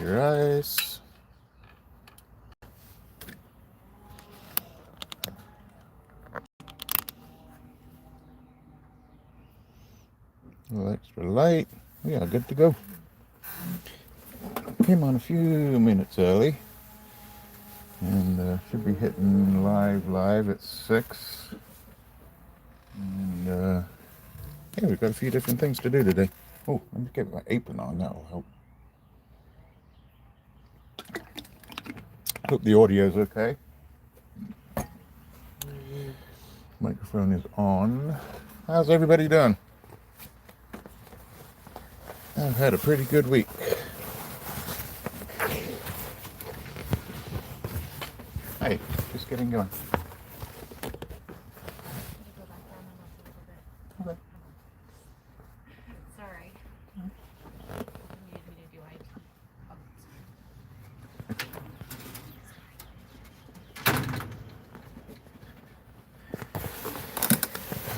your ice. A little extra light. We are good to go. Came on a few minutes early. And should be hitting live at 6. And yeah, we've got a few different things to do today. Oh, let me get my apron on, that'll help. Hope the audio's okay. Microphone is on. How's everybody doing? I've had a pretty good week. Hey, just getting going. Okay. Sorry. You needed me to do IT.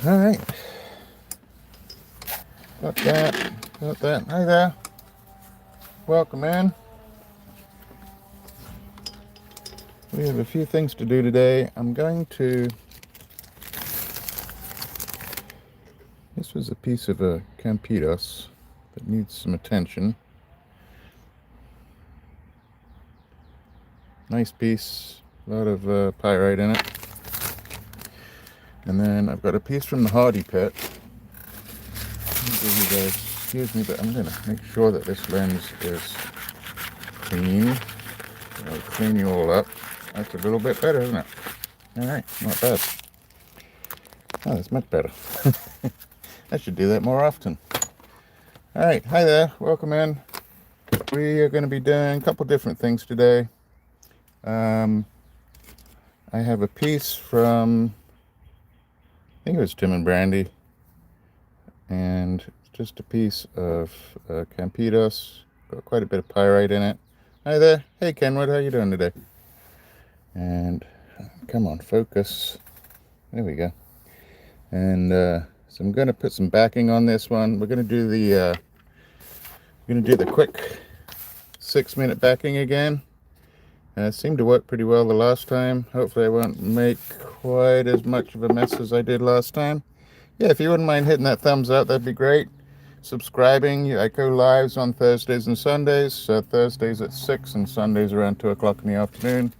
All right. Got that. Got that. Hi there. Welcome in. We have a few things to do today. I'm going to... This was a piece of a Campidos that needs some attention. Nice piece. A lot of pyrite in it. And then I've got a piece from the Hardy Pit. You guys, excuse me, but I'm going to make sure that this lens is clean. I'll clean you all up. That's a little bit better, isn't it? Alright, not bad. Oh, that's much better. I should do that more often. Alright, hi there, welcome in. We are going to be doing a couple different things today. I have a piece from, I think it was Tim and Brandy, and it's just a piece of Campidos. Got quite a bit of pyrite in it. Hi there. Hey Kenwood, how you doing today? And come on, focus. There we go. And so I'm going to put some backing on this one. We're going to do the quick 6-minute backing again. It seemed to work pretty well the last time. Hopefully I won't make quite as much of a mess as I did last time. Yeah, if you wouldn't mind hitting that thumbs up, that'd be great. Subscribing. I go lives on Thursdays and Sundays. So Thursdays at 6 and Sundays around 2 o'clock in the afternoon.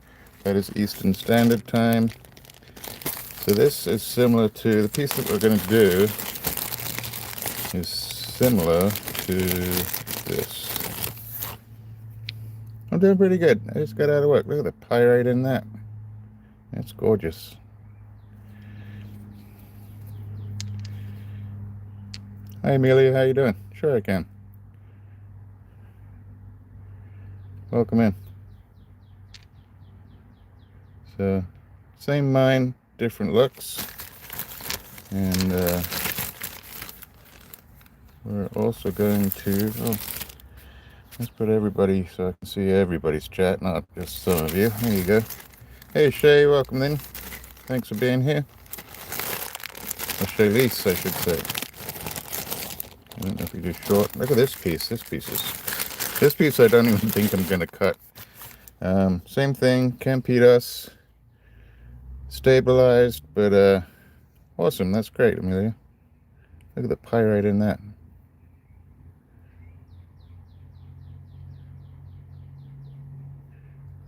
That is Eastern Standard Time. So this is similar to the piece that we're going to do. Is similar to this. I'm doing pretty good. I just got out of work. Look at the pyrite in that. That's gorgeous. Hi Amelia, how you doing? Sure I can. Welcome in. So, same mine, different looks. And we're also going to, let's put everybody so I can see everybody's chat, not just some of you. There you go. Hey Shay, welcome in. Thanks for being here. Or Shaylise, I should say. I don't know if you do short. Look at this piece. This piece I don't even think I'm going to cut. Same thing, Campidos. Stabilized, but awesome. That's great, Amelia. Look at the pyrite in that.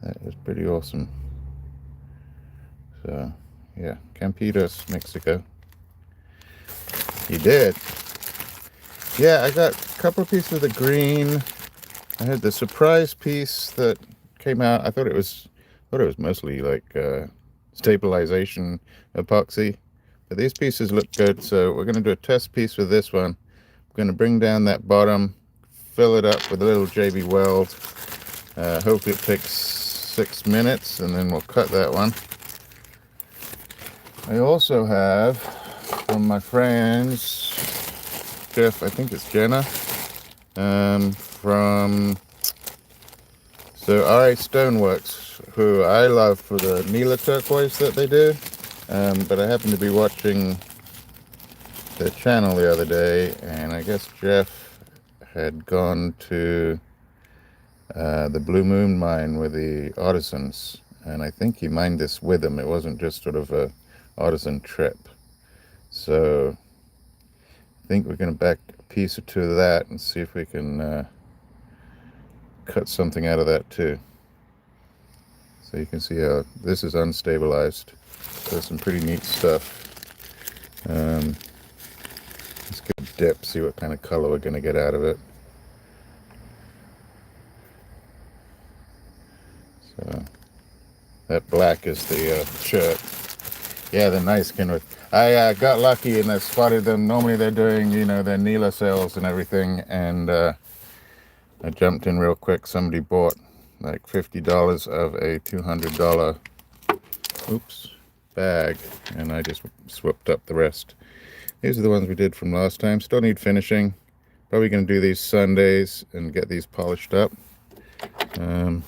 That is pretty awesome. So, yeah, Campidos, Mexico. You did. Yeah, I got a couple of pieces of the green. I had the surprise piece that came out. I thought it was mostly like stabilization epoxy, but these pieces look good. So we're going to do a test piece with this one. We're going to bring down that bottom, fill it up with a little JB Weld. Hopefully it takes 6 minutes, and then we'll cut that one. I also have from my friends, Jeff, I think it's Jenna, from RA Stoneworks, who I love for the Nila turquoise that they do, but I happened to be watching their channel the other day, and I guess Jeff had gone to the Blue Moon mine with the artisans, and I think he mined this with them. It wasn't just sort of a artisan trip. So I think we're going to back a piece or two of that and see if we can cut something out of that too. So you can see how this is unstabilized. There's some pretty neat stuff. Let's get a dip, see what kind of color we're going to get out of it. So that black is the shirt. Yeah, they're nice. I got lucky and I spotted them. Normally they're doing, you know, their Neela sales and everything, and I jumped in real quick. Somebody bought like $50 of a $200 bag, and I just swooped up the rest. These are the ones we did from last time. Still need finishing. Probably going to do these Sundays and get these polished up.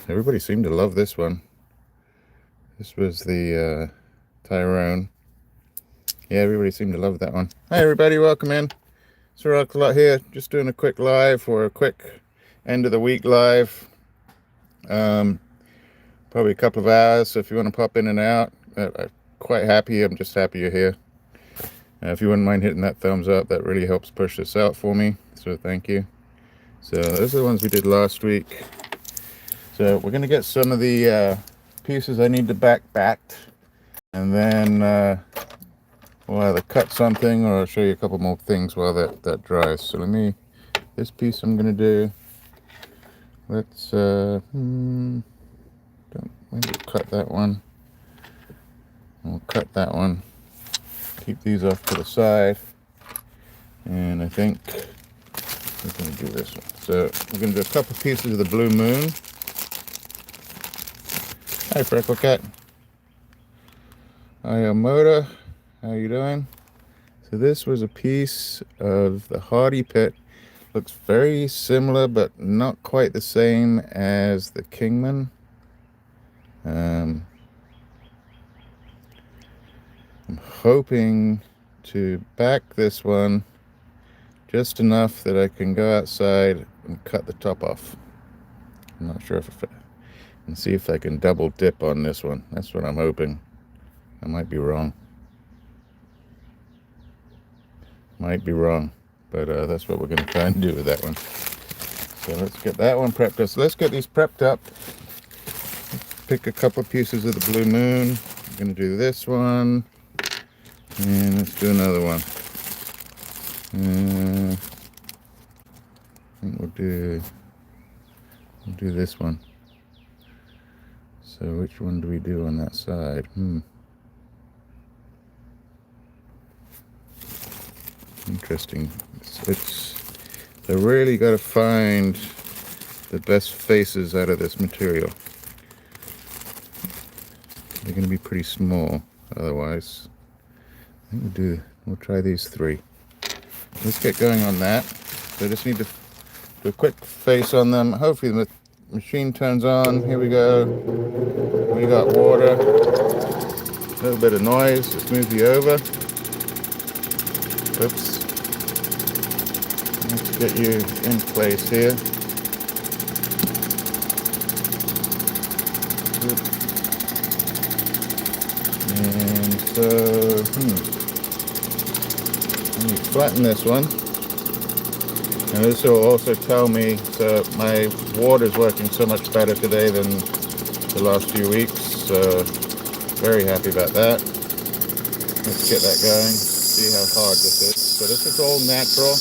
Everybody seemed to love this one. This was the Tyrone. Yeah, everybody seemed to love that one. Hi everybody, welcome in. It's RocksAlot here, just doing a quick live or a quick end of the week live. Probably a couple of hours, so if you want to pop in and out, I'm quite happy. I'm just happy you're here. If you wouldn't mind hitting that thumbs up, that really helps push this out for me, so thank you. So those are the ones we did last week. So we're going to get some of the pieces I need to backed, and then we'll either cut something or I'll show you a couple more things while that dries. So this piece I'm going to do, let's maybe cut that one. We'll cut that one. Keep these off to the side. And I think we're going to do this one. So we're going to do a couple pieces of the Blue Moon. Hi, Freckle Cat. Hi, Moda. How you doing? So this was a piece of the Hardy Pit. Looks very similar, but not quite the same as the Kingman. I'm hoping to back this one just enough that I can go outside and cut the top off. I'm not sure and see if I can double dip on this one. That's what I'm hoping. I might be wrong. Might be wrong, but that's what we're going to try and do with that one. So let's get that one prepped up. So let's get these prepped up. Pick a couple of pieces of the Blue Moon. I'm going to do this one, and let's do another one. I think we'll do this one. So which one do we do on that side? Interesting. I really got to find the best faces out of this material. They're going to be pretty small otherwise. I think we'll try these three. Let's get going on that. So I just need to do a quick face on them. Hopefully the machine turns on. Here we go. We got water. A little bit of noise. Let's move you over. Oops. Let's get you in place here. And so, let me flatten this one. And this will also tell me, so my water's working so much better today than the last few weeks. So, very happy about that. Let's get that going. See how hard this is. So this is all natural.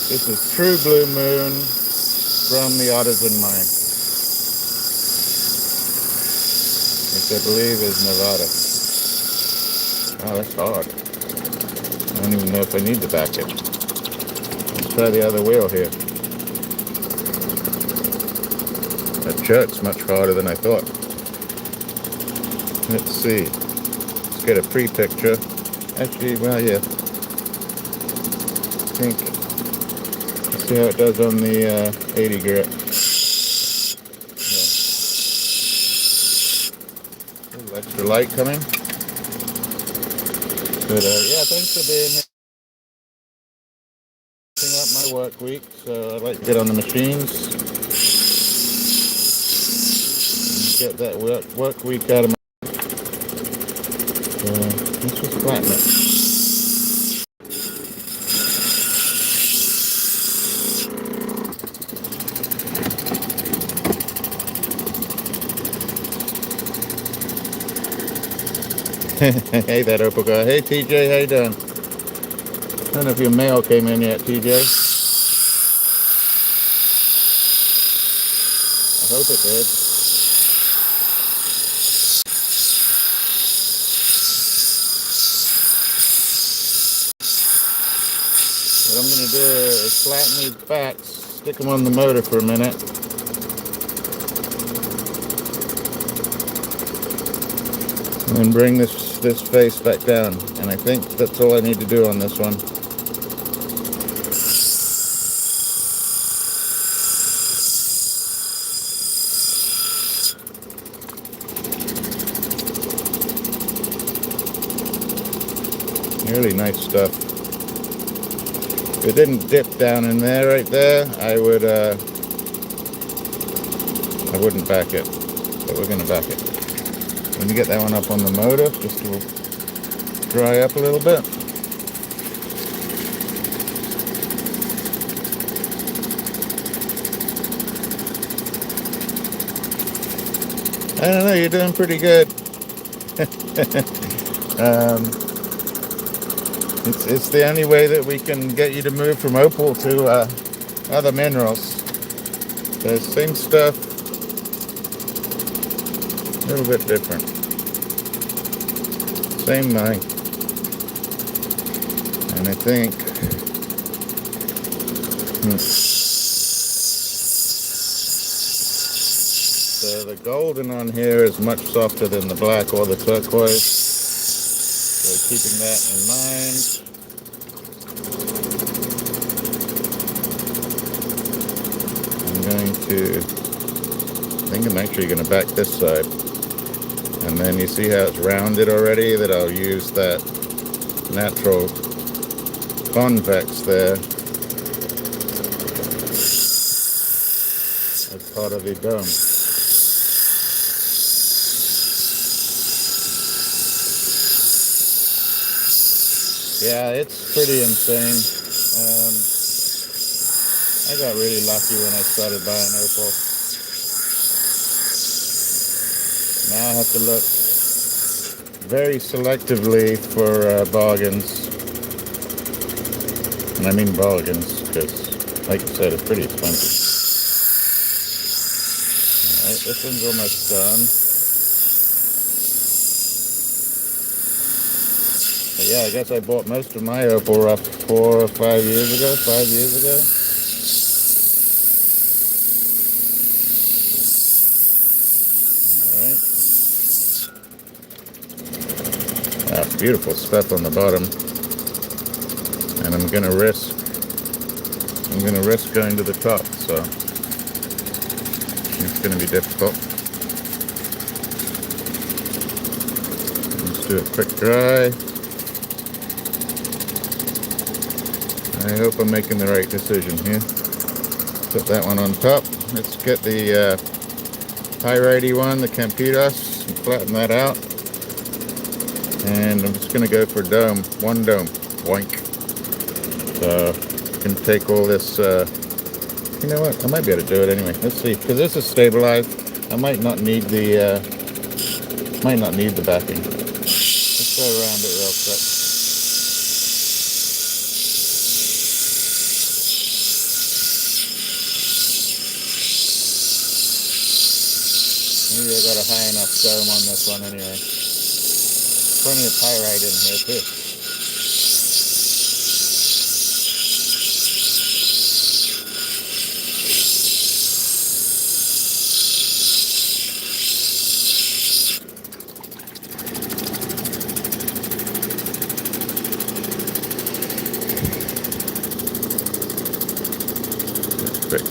This is true Blue Moon from the artisan mine, which I believe is Nevada. Oh, that's hard. I don't even know if I need to back it. Let's try the other wheel here. That shirt's much harder than I thought. Let's see. Let's get a pre-picture. Actually, well, yeah. I think, let's see how it does on the 80 grit. Yeah. A little extra light coming. But yeah, thanks for being here. Up my work week, so I like to get on the machines and get that work week out of my. Let's just flatten it. Hey, that opal guy. Hey, TJ, how you doing? I don't know if your mail came in yet, TJ. I hope it did. What I'm going to do is flatten these backs, stick them on the motor for a minute. And then bring this face back down. And I think that's all I need to do on this one. Really nice stuff. If it didn't dip down in there right there, I wouldn't back it. But we're gonna back it. When you get that one up on the motor, just to dry up a little bit. I don't know, you're doing pretty good. It's the only way that we can get you to move from opal to other minerals. The same stuff, a little bit different. Same mine. And I think so the golden on here is much softer than the black or the turquoise. So keeping that in mind. I'm going to, I think I'm actually going to back this side. And then you see how it's rounded already, that I'll use that natural convex there as part of the dome. Yeah, it's pretty insane. I got really lucky when I started buying opal. Now I have to look very selectively for bargains. And I mean bargains because, like I said, it's pretty expensive. Alright, this one's almost done. But yeah, I guess I bought most of my opal rough 4 or 5 years ago, 5 years ago. Alright. That's beautiful stuff on the bottom. And I'm gonna risk going to the top, so it's gonna be difficult. Let's do a quick dry. I hope I'm making the right decision here. Put that one on top. Let's get the pyrite one, the Campitas, and flatten that out. And I'm just going to go for dome, one dome, boink. So I'm going to take all this, you know what, I might be able to do it anyway. Let's see, because this is stabilized. I might not need the backing. Let's go around it real quick. Maybe I got a high enough dome on this one anyway. Plenty of pyrite in here too. That's quick.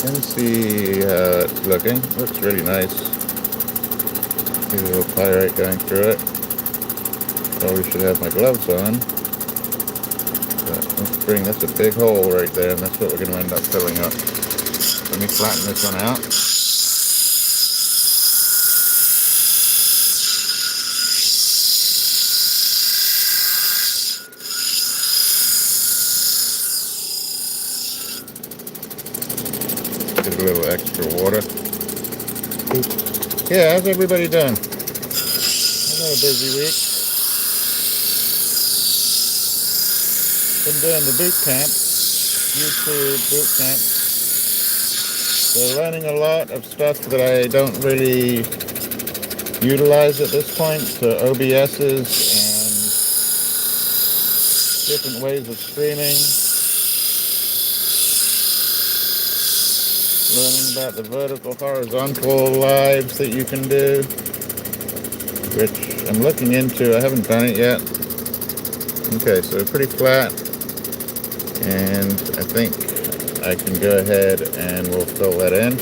You can see how it's looking. Looks really nice. See a little pyrite going through it. Probably should have my gloves on. But that's a big hole right there, and that's what we're going to end up filling up. Let me flatten this one out. Get a little extra water. Yeah, how's everybody doing? Another busy week. Been doing the boot camp, YouTube boot camp. So learning a lot of stuff that I don't really utilize at this point. So OBS's and different ways of streaming. Learning about the vertical, horizontal lives that you can do, which I'm looking into. I haven't done it yet. Okay, so pretty flat, and I think I can go ahead and we'll fill that in.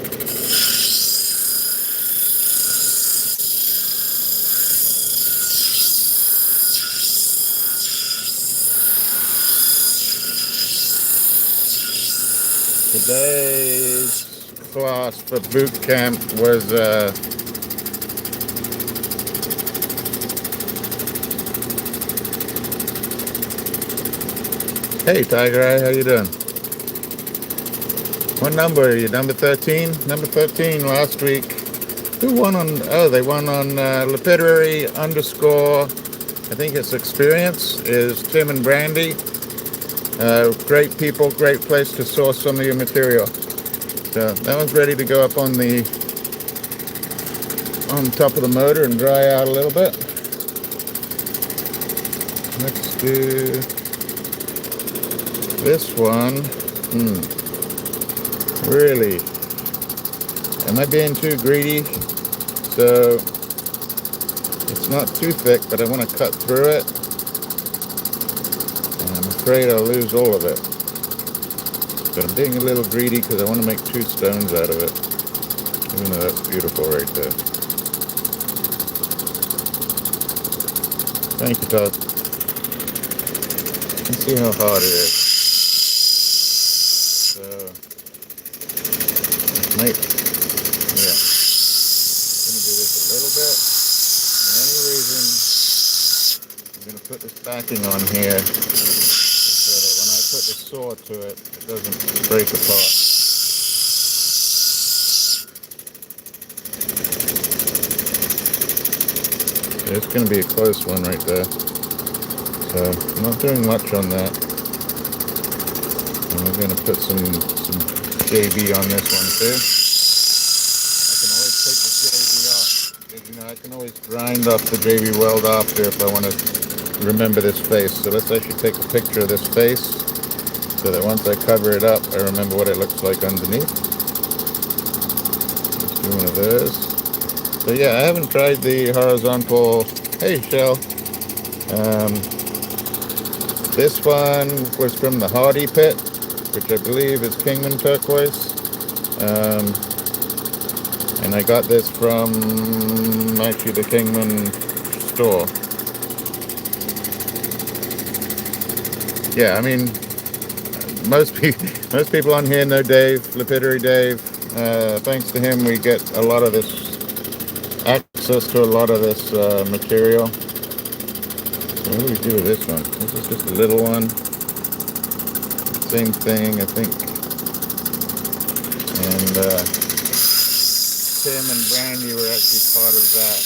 Today's class for boot camp was hey Tiger Eye, how you doing? What number are you? Number 13? Number 13 last week. Who won on, oh, they won on lapidary _ I think it's experience, is Tim and Brandy. Great people, great place to source some of your material. So that one's ready to go up on top of the motor and dry out a little bit. Let's do this one. Really, am I being too greedy? So it's not too thick, but I want to cut through it. And I'm afraid I'll lose all of it. But I'm being a little greedy because I want to make 2 stones out of it. Even though that's beautiful right there. Thank you, Todd. Let's see how hard it is. So, yeah. I'm going to do this a little bit. For any reason, I'm going to put this backing on here so that when I put the saw to it, it doesn't break apart. It's going to be a close one right there. So I'm not doing much on that. And we're going to put some JB on this one too. I can always take the JB off. You know, I can always grind off the JB weld after if I want to remember this face. So let's actually take a picture of this face so that once I cover it up, I remember what it looks like underneath. Let's do one of those. So yeah, I haven't tried the horizontal. Hey, Shell. This one was from the Hardy pit, which I believe is Kingman Turquoise. And I got this from actually the Kingman store. Yeah, I mean, most people on here know Dave, Lapidary Dave. Thanks to him, we get a lot of this access to a lot of this material. So what do we do with this one? This is just a little one. Same thing, I think. And Tim and Brandy were actually part of that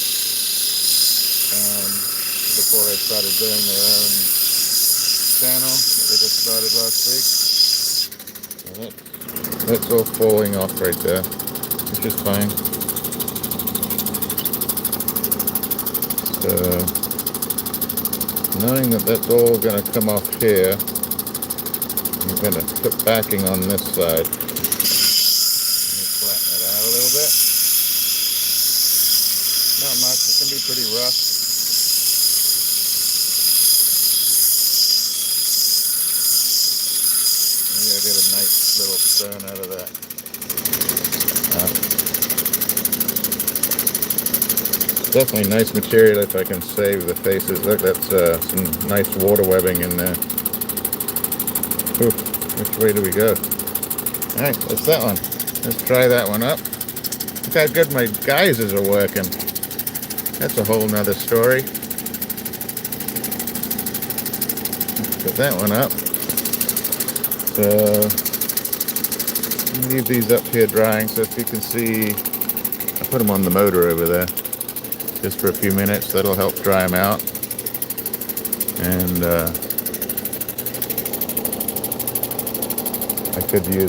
before they started doing their own channel that they just started last week. So that's all falling off right there, which is fine. So knowing that that's all going to come off here, I'm going to put backing on this side. Let me flatten it out a little bit. Not much, it can be pretty rough. Maybe I'll get a nice little stone out of that. definitely nice material if I can save the faces. Look, that's some nice water webbing in there. Ooh, which way do we go? Alright, that's that one. Let's try that one up. Look how good my geysers are working. That's a whole nother story. Let's put that one up. So, leave these up here drying, so if you can see, I put them on the motor over there just for a few minutes. That'll help dry them out. And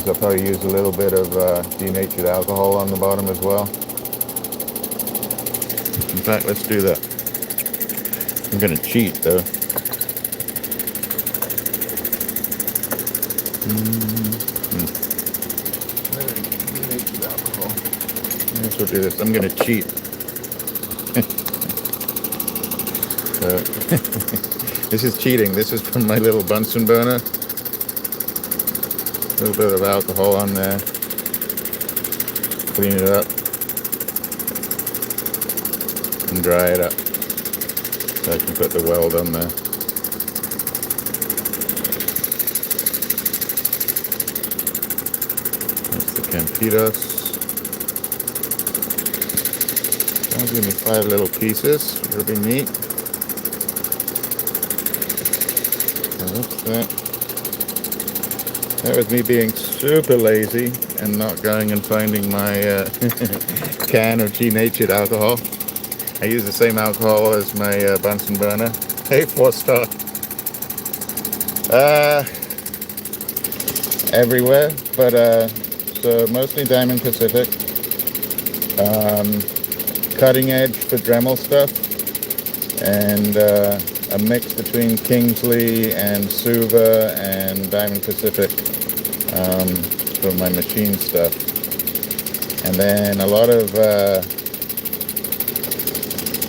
I'll probably use a little bit of denatured alcohol on the bottom as well. In fact, let's do that. I'm gonna cheat though. Denatured alcohol. Yes, we'll do this. I'm gonna cheat. This is cheating. This is from my little Bunsen burner. A little bit of alcohol on there. Clean it up. And dry it up. So I can put the weld on there. That's the Campitos. I'll give me 5 little pieces. It'll be neat. What's that? That was me being super lazy and not going and finding my can of denatured alcohol. I use the same alcohol as my Bunsen burner. Hey, 4-star. Everywhere, but so mostly Diamond Pacific. Cutting edge for Dremel stuff, and a mix between Kingsley and Suva and Diamond Pacific for my machine stuff. And then a lot of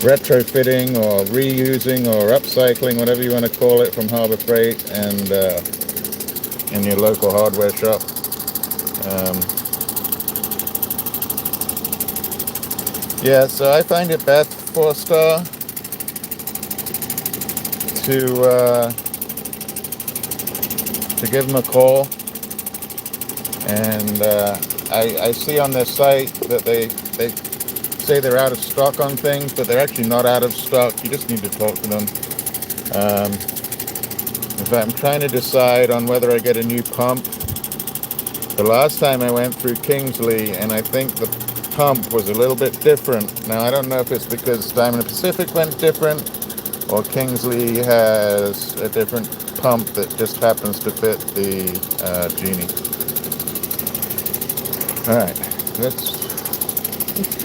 retrofitting or reusing or upcycling, whatever you want to call it, from Harbor Freight and in your local hardware shop. Yeah, so I find it best, 4-star, to give them a call. And I see on their site that they say they're out of stock on things, but they're actually not out of stock. You just need to talk to them. In fact, I'm trying to decide on whether I get a new pump. The last time I went through Kingsley, and I think the pump was a little bit different. Now, I don't know if it's because Diamond Pacific went different, or Kingsley has a different pump that just happens to fit the Genie. Alright, let's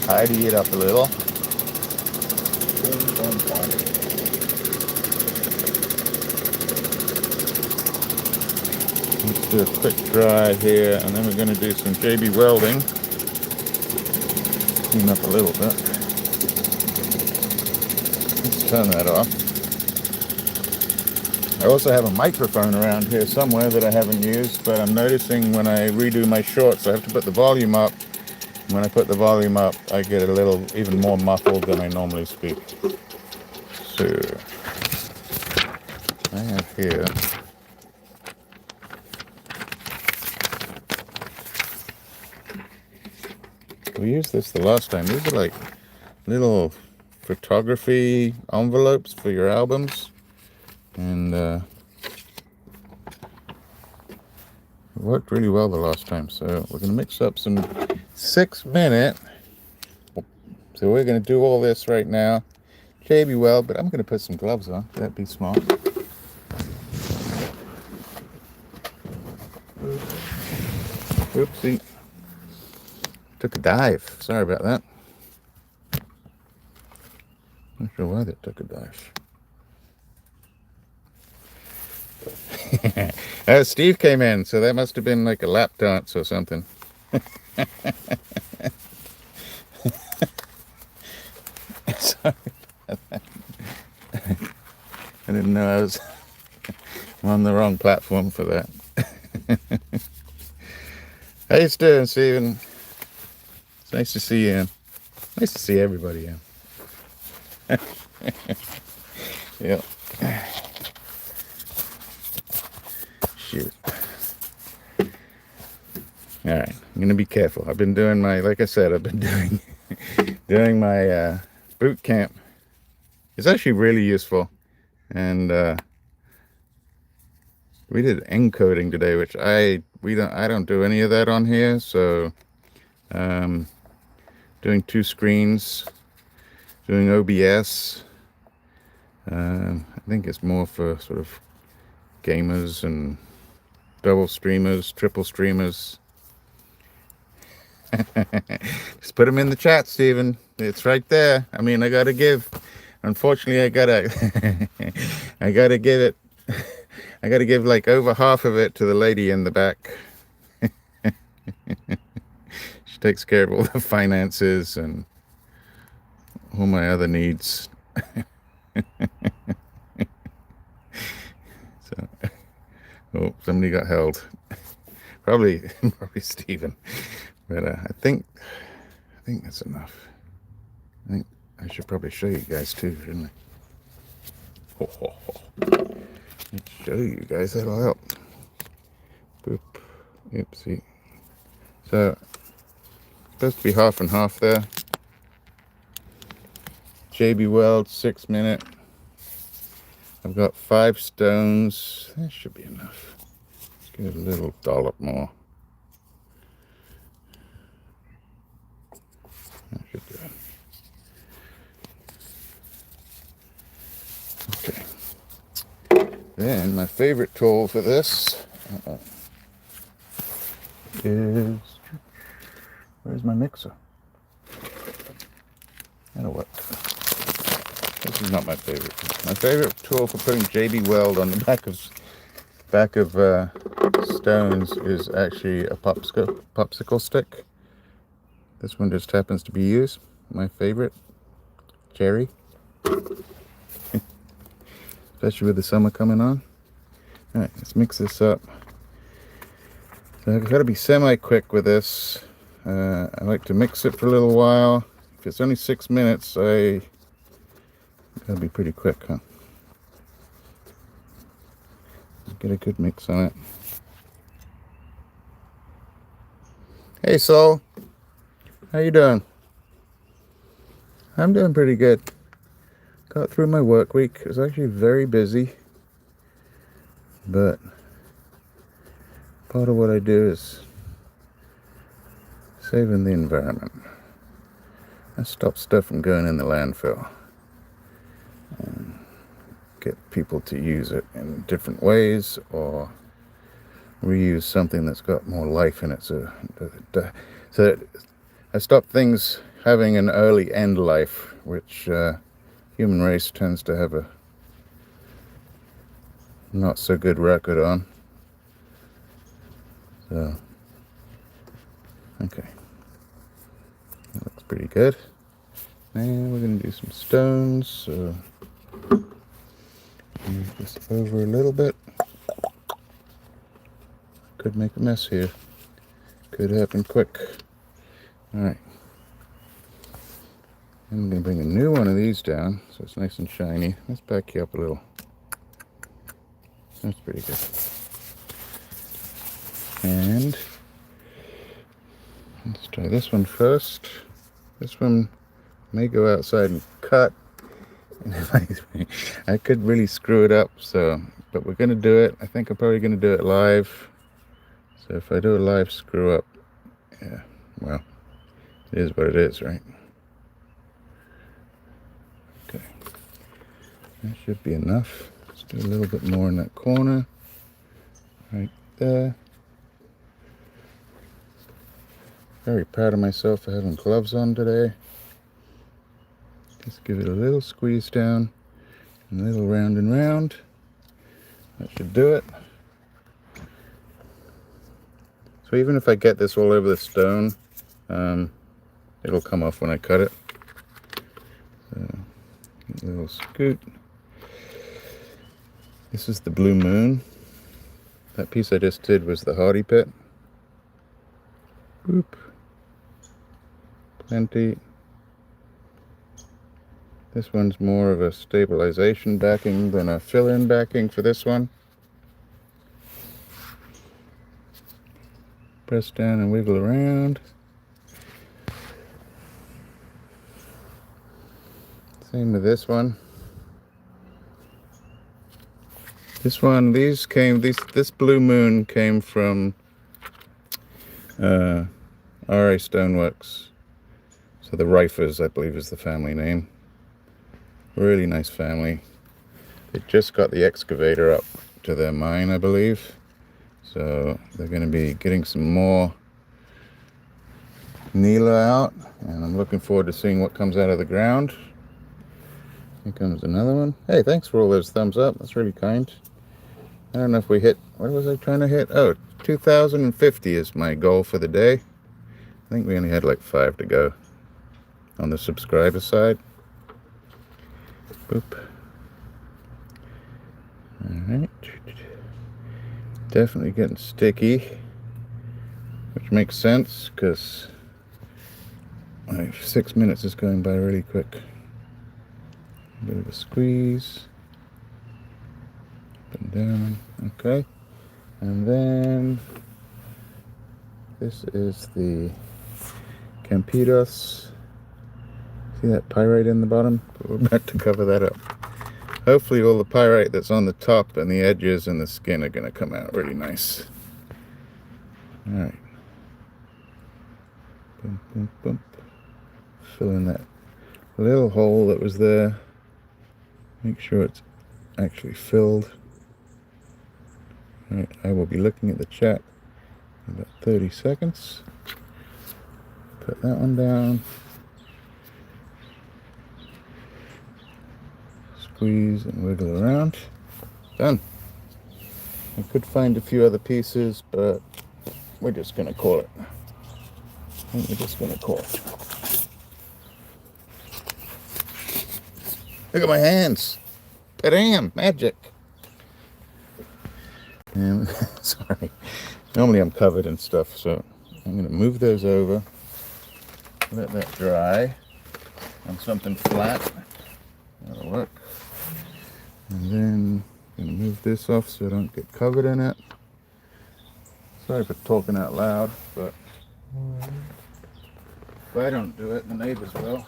tidy it up a little. Let's do a quick dry here, and then we're going to do some JB welding. Clean up a little bit. Let's turn that off. I also have a microphone around here somewhere that I haven't used, but I'm noticing when I redo my shorts, I have to put the volume up. And when I put the volume up, I get a little even more muffled than I normally speak. So, I have here we used this the last time. These are like little photography envelopes for your albums, and it worked really well the last time. So we're gonna mix up some 6-minute. So we're gonna do all this right now. JB weld, but I'm gonna put some gloves on. That'd be smart. Oopsie. Took a dive. Sorry about that. Not sure why that took a dive. Steve came in, so that must have been like a lap dance or something. Sorry about that. I didn't know I was on the wrong platform for that. How you doing, Steven? It's nice to see you. Nice to see everybody. Yep. Shoot. All right, I'm gonna be careful. I've been doing my, like I said, I've been doing my boot camp. It's actually really useful, and we did encoding today, which I don't do any of that on here. So doing 2 screens, doing OBS. I think it's more for sort of gamers and double streamers, triple streamers. Just put them in the chat, Steven. It's right there. I mean, I gotta give. Unfortunately, I gotta give it. I gotta give like over half of it to the lady in the back. She takes care of all the finances and all my other needs. So, oh, somebody got held. Probably Steven. But I think that's enough. I think I should probably show you guys too, shouldn't I? Let's show you guys. That'll help. Boop. Oopsie. So supposed to be half and half there. JB Weld 6 minute. I've got 5 stones. That should be enough. Let's get a little dollop more. That should do it. Okay. Then my favorite tool for this is, where's my mixer? You know what? This is not my favorite. My favorite tool for putting JB Weld on the back of stones is actually a popsicle stick. This one just happens to be used. My favorite, cherry. Especially with the summer coming on. All right, let's mix this up. So I've got to be semi-quick with this. I like to mix it for a little while. If it's only 6 minutes, I gotta be pretty quick, huh? Get a good mix on it. Hey, Sol. How you doing? I'm doing pretty good. Got through my work week. It was actually very busy. But part of what I do is saving the environment. I stop stuff from going in the landfill and get people to use it in different ways or reuse something that's got more life in it. So I stop things having an early end life, which human race tends to have a not so good record on. So, okay. That looks pretty good. And we're going to do some stones. So, move this over a little bit. Could make a mess here. Could happen quick. Alright. I'm going to bring a new one of these down so it's nice and shiny. Let's back you up a little. That's pretty good. And let's try this one first. This one may go outside and cut. I could really screw it up, but we're going to do it. I think I'm probably going to do it live. So if I do a live screw up, yeah, well, it is what it is, right? Okay. That should be enough. Let's do a little bit more in that corner. Right there. Very proud of myself for having gloves on today. Just give it a little squeeze down, and a little round and round. That should do it. So even if I get this all over the stone, it'll come off when I cut it. So, a little scoot. This is the Blue Moon. That piece I just did was the Hardy Pit. Boop. Plenty. This one's more of a stabilization backing than a fill-in backing for this one. Press down and wiggle around. Same with this one. This Blue Moon came from RA Stoneworks. So the Reifers, I believe, is the family name. Really nice family. They just got the excavator up to their mine, I believe. So they're going to be getting some more Nila out. And I'm looking forward to seeing what comes out of the ground. Here comes another one. Hey, thanks for all those thumbs up. That's really kind. I don't know if we hit, what was I trying to hit? Oh, 2,050 is my goal for the day. I think we only had like 5 to go on the subscriber side. Boop. Alright. Definitely getting sticky, which makes sense because 6 minutes is going by really quick. A bit of a squeeze. Up and down. Okay. And then this is the Campitos. See that pyrite in the bottom? We're about to cover that up. Hopefully all the pyrite that's on the top and the edges and the skin are going to come out really nice. Alright. Boom, boom, boom. Fill in that little hole that was there. Make sure it's actually filled. Alright, I will be looking at the chat in about 30 seconds. Put that one down. Squeeze and wiggle around. Done. I could find a few other pieces, but we're just going to call it. I think we're just going to call it. Look at my hands. Bam! Magic. And, sorry. Normally I'm covered in stuff, so I'm going to move those over. Let that dry on something flat. That'll work. And then I'm going to move this off so I don't get covered in it. Sorry for talking out loud, but if I don't do it, the neighbors will.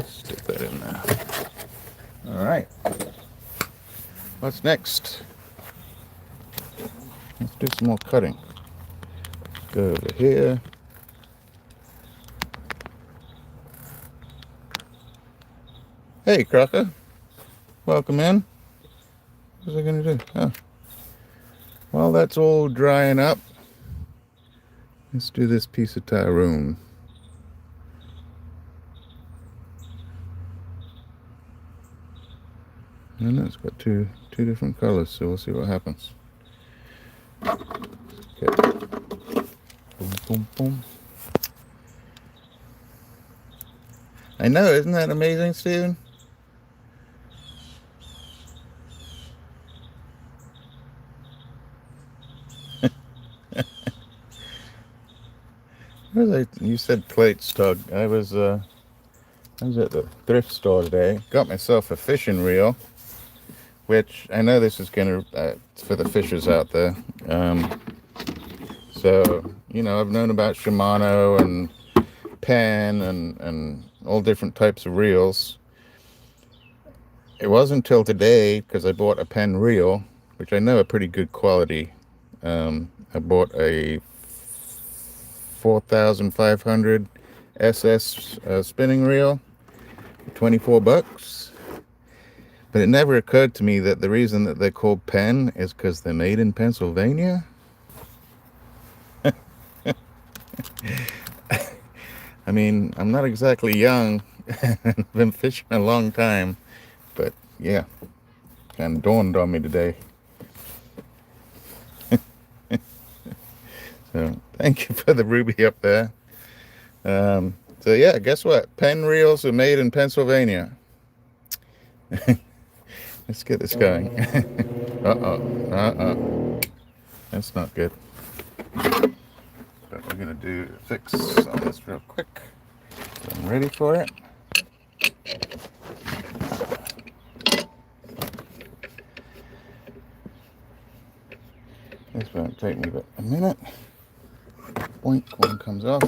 Stick that in there. Alright. What's next? Let's do some more cutting. Let's go over here. Hey, Crocker. Welcome in. What was I going to do? Oh. While that's all drying up, let's do this piece of Tyrone. And it's got two different colors, so we'll see what happens. Okay. Boom, boom, boom. I know, isn't that amazing, Steven? You said plates, Doug. I was at the thrift store today. Got myself a fishing reel, which I know this is gonna for the fishers out there. So you know, I've known about Shimano and Penn and all different types of reels. It wasn't until today, because I bought a Penn reel, which I know are pretty good quality. I bought a 4,500 SS spinning reel for 24 bucks. But it never occurred to me that the reason that they're called Penn is because they're made in Pennsylvania. I mean, I'm not exactly young. I've been fishing a long time. But yeah, kind of dawned on me today. So thank you for the ruby up there. So yeah, guess what? Penn reels are made in Pennsylvania. Let's get this going. That's not good. But we're gonna do a fix on this real quick. I'm ready for it. This won't take me but a minute. Boink, one comes off.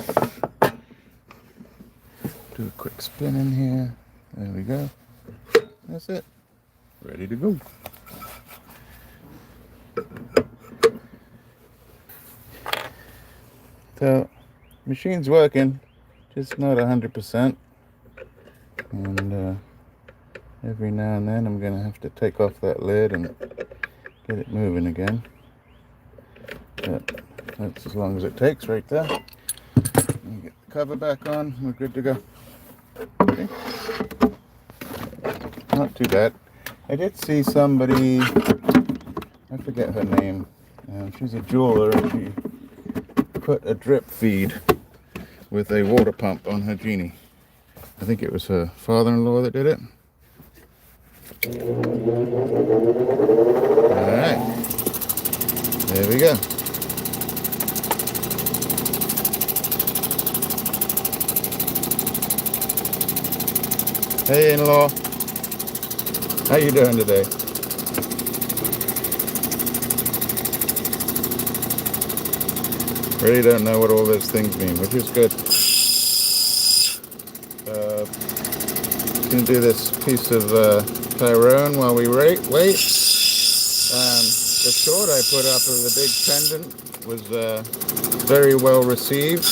Do a quick spin in here. There we go. That's it. Ready to go. So, machine's working, just not 100%. And every now and then I'm going to have to take off that lid and get it moving again. But that's as long as it takes right there. Let me get the cover back on. We're good to go. Okay. Not too bad. I did see somebody, I forget her name. She's a jeweler and she put a drip feed with a water pump on her genie. I think it was her father-in-law that did it. Alright. There we go. Hey, in-law. How you doing today? Really don't know what all those things mean, which is good. Gonna do this piece of Tyrone while we wait. The short I put up of the big pendant was very well received.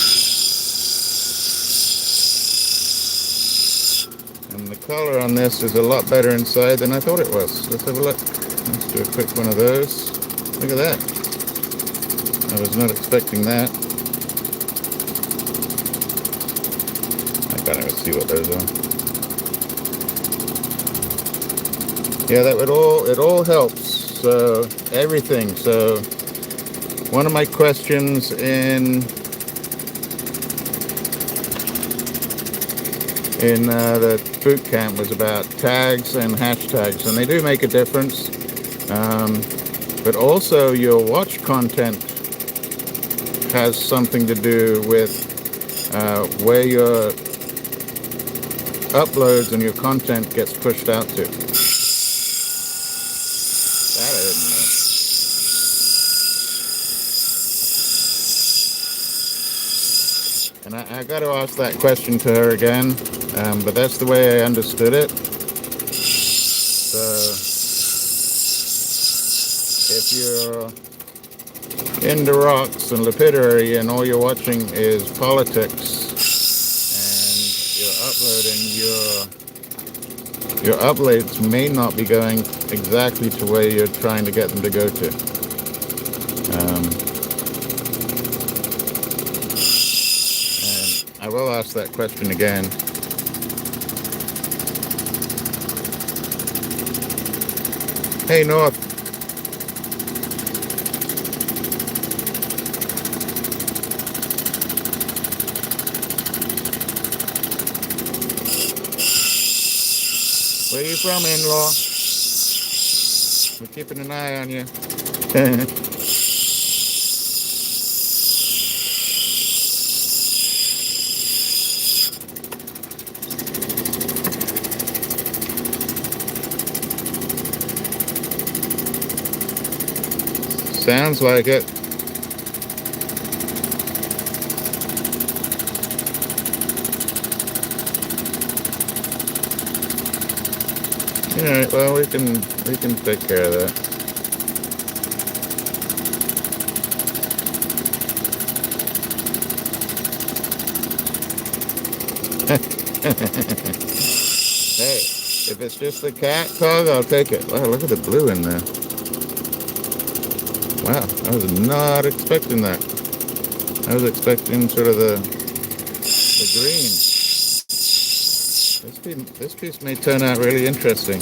And the color on this is a lot better inside than I thought it was. Let's have a look. Let's do a quick one of those. Look at that. I was not expecting that. I can't even see what those are. Yeah, it all helps. So everything. So one of my questions in the boot camp was about tags and hashtags, and they do make a difference. But also your watch content has something to do with where your uploads and your content gets pushed out to. That I didn't know. And I got to ask that question to her again, but that's the way I understood it. So if you're into rocks and lapidary and all you're watching is politics and you're uploading, your uploads may not be going exactly to where you're trying to get them to go to. And I will ask that question again. Hey, North. Where you from, in-law? We're keeping an eye on you. Sounds like it. Alright, well we can take care of that. Hey, if it's just the cat dog, I'll take it. Wow, look at the blue in there. Wow, I was not expecting that. I was expecting sort of the green. This piece may turn out really interesting.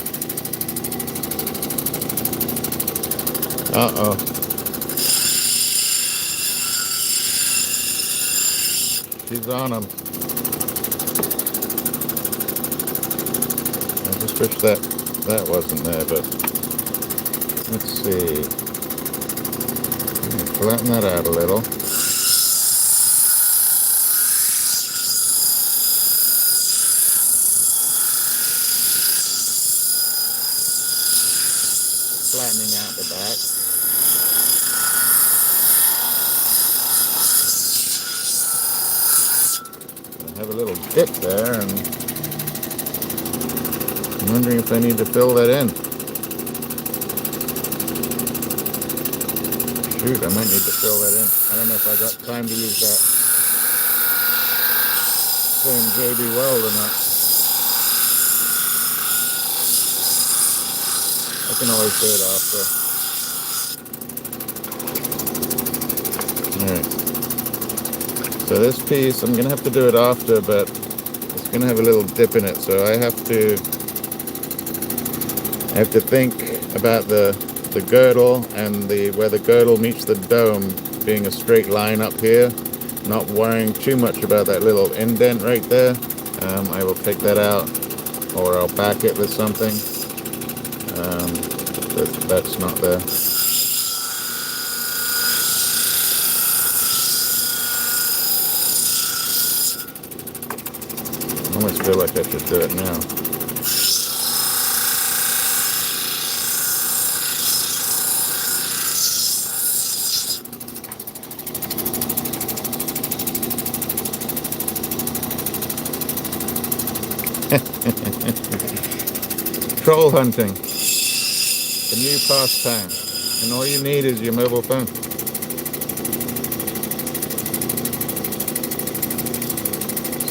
Uh-oh. She's on them. I just wish that wasn't there, but let's see. Flatten that out a little. flattening out the back. I have a little dip there, and I'm wondering if I need to fill that in. Shoot, I might need to fill that in. I don't know if I got time to use that same JB weld or not. I can always do it after. Alright. So this piece, I'm going to have to do it after, but it's going to have a little dip in it. So I have to think about the girdle and where the girdle meets the dome being a straight line up here. Not worrying too much about that little indent right there. I will take that out, or I'll back it with something. That's not there. I almost feel like I should do it now. Troll hunting, a new pastime, and all you need is your mobile phone.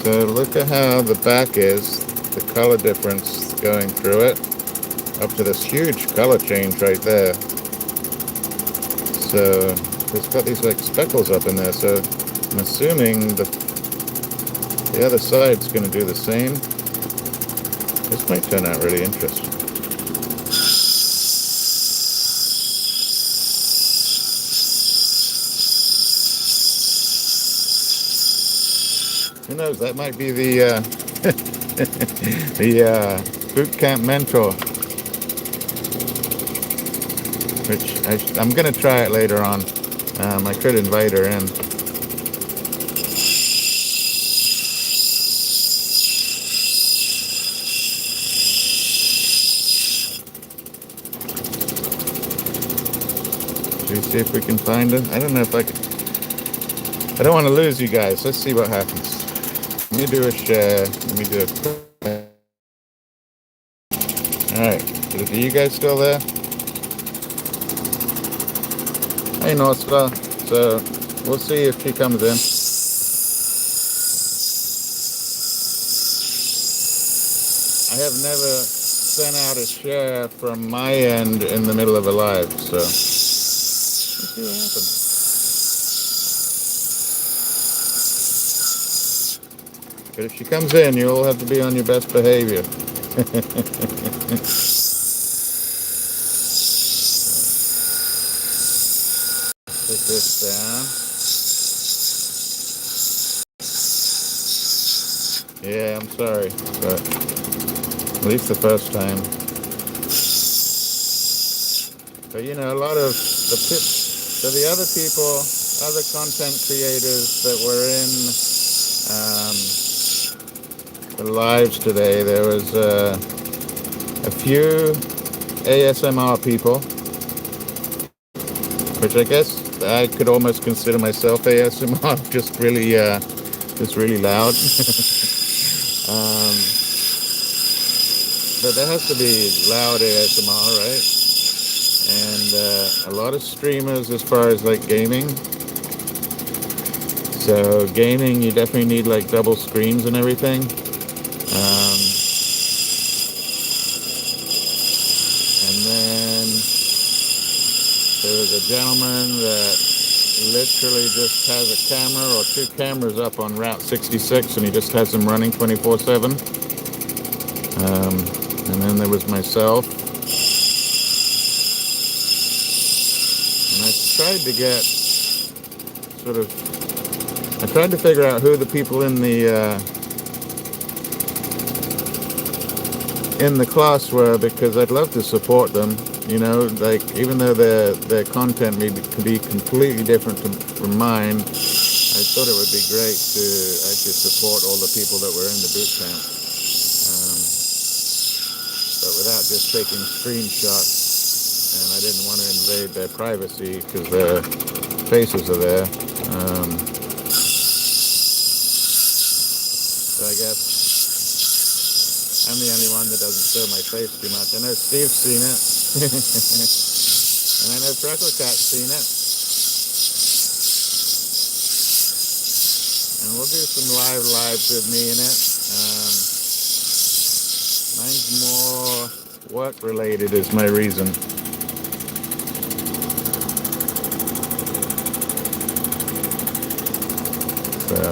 So look at how the back is, the color difference going through it, up to this huge color change right there. So it's got these like speckles up in there, so I'm assuming the other side's going to do the same. This might turn out really interesting. Who knows, that might be the the boot camp mentor, which I'm going to try it later on. I could invite her in. Should we see if we can find her? I don't know if I can. I don't want to lose you guys. Let's see what happens. Let me do a share. Let me do a... Alright. Are you guys still there? Hey, North Star. So, we'll see if she comes in. I have never sent out a share from my end in the middle of a live, so let's see what happens. But if she comes in, you all have to be on your best behavior. Put this down. Yeah, I'm sorry, but at least the first time. But you know, a lot of the other people, other content creators that were in the lives today, there was a few ASMR people, which I guess I could almost consider myself ASMR, just really loud. But there has to be loud ASMR, right? And a lot of streamers as far as like gaming. So gaming, you definitely need like double screens and everything. And then there was a gentleman that literally just has a camera or two cameras up on Route 66, and he just has them running 24/7. And then there was myself. And I tried to figure out who the people in the class were, because I'd love to support them. You know, like even though their content may be completely different from mine, I thought it would be great to actually support all the people that were in the boot camp. But without just taking screenshots and I didn't want to invade their privacy because their faces are there. So I guess I'm the only one that doesn't show my face too much. I know Steve's seen it, and I know Freckle Cat's seen it. And we'll do some lives with me in it. Mine's more work related is my reason. So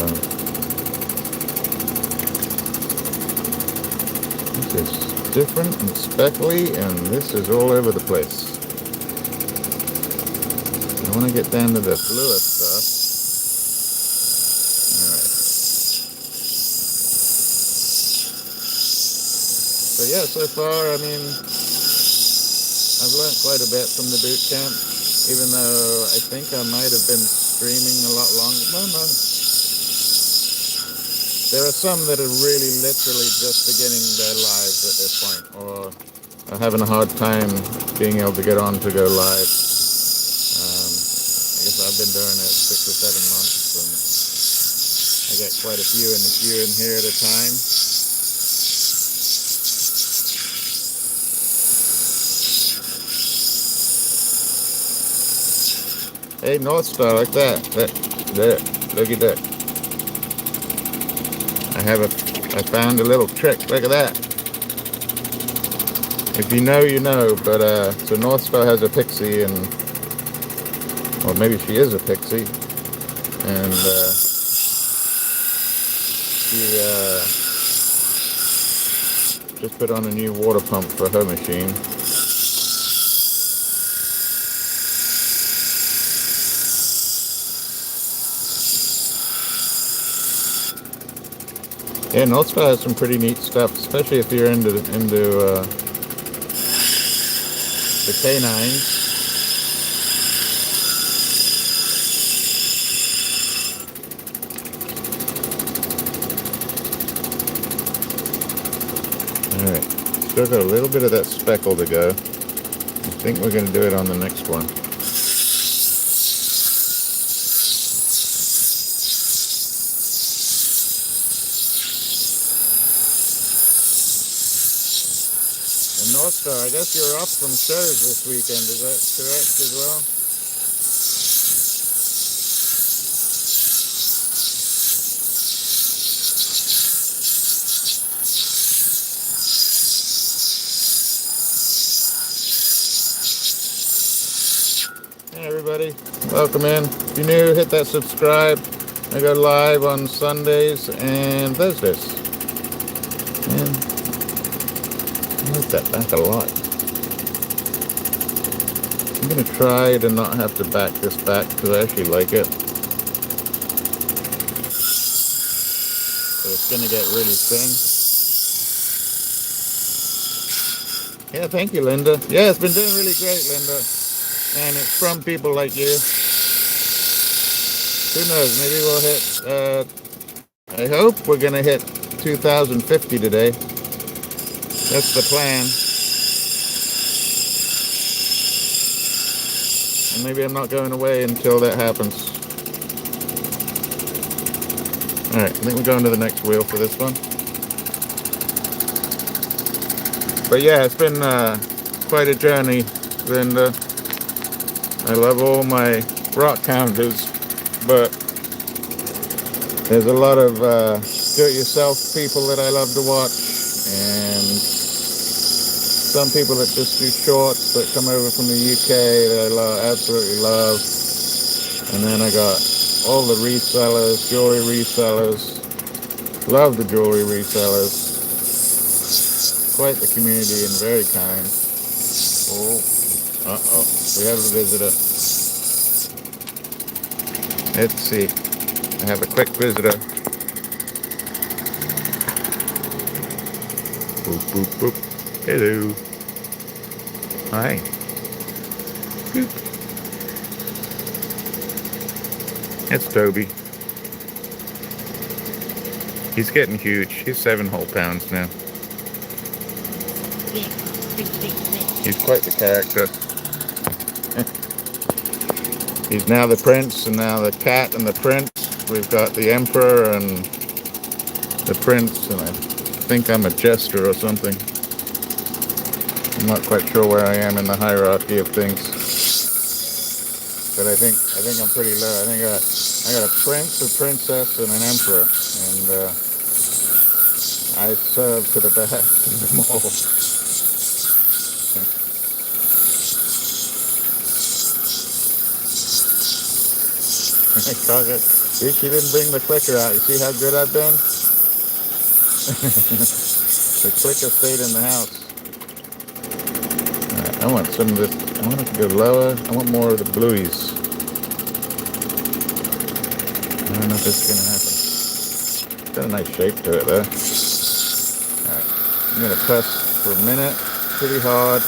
this is different and speckly, and this is all over the place. I want to get down to the bluer stuff. But yeah, so far, I mean, I've learned quite a bit from the boot camp, even though I think I might have been streaming a lot longer. Well, no. There are some that are really literally just beginning their lives at this point, or are having a hard time being able to get on to go live. I guess I've been doing it 6 or 7 months, and I get quite a few in here at a time. Hey, North Star, like that. There, looky there. I found a little trick. Look at that. If you know, you know. But so North Star has a pixie, and well, maybe she is a pixie, and she just put on a new water pump for her machine. Yeah, North Star has some pretty neat stuff, especially if you're into the canines. All right, still got a little bit of that speckle to go. I think we're going to do it on the next one. North Star, I guess you're off from shows this weekend, is that correct as well? Hey everybody, welcome in. If you're new, hit that subscribe. I go live on Sundays and Thursdays. And I like that back a lot. I'm going to try to not have to back this back because I actually like it. So it's going to get really thin. Yeah, thank you, Linda. Yeah, it's been doing really great, Linda. And it's from people like you. Who knows, maybe we'll hit, I hope we're going to hit 2,050 today. That's the plan. And maybe I'm not going away until that happens. Alright, I think we're going to the next wheel for this one. But yeah, it's been quite a journey, Linda. I love all my rock counters, but there's a lot of do-it-yourself people that I love to watch, and some people that just do shorts that come over from the UK that I absolutely love. And then I got all the resellers, jewelry resellers. Love the jewelry resellers. Quite the community and very kind. Oh, uh-oh, we have a visitor. Let's see. I have a quick visitor. Boop, boop, boop. Hello. Hi. Boop. It's Toby. He's getting huge. He's 7 whole pounds now. He's quite the character. He's now the prince, and now the cat and the prince. We've got the emperor and the prince, and I think I'm a jester or something. I'm not quite sure where I am in the hierarchy of things, but I think I'm pretty low. I think I got a prince, a princess, and an emperor, and I serve to the best of them all. See, she didn't bring the clicker out. You see how good I've been? The clicker stayed in the house. Right, I want some of this. I want it to go lower. I want more of the bluies. I don't know if this is going to happen. It's got a nice shape to it, though. Alright, I'm going to press for a minute, pretty hard.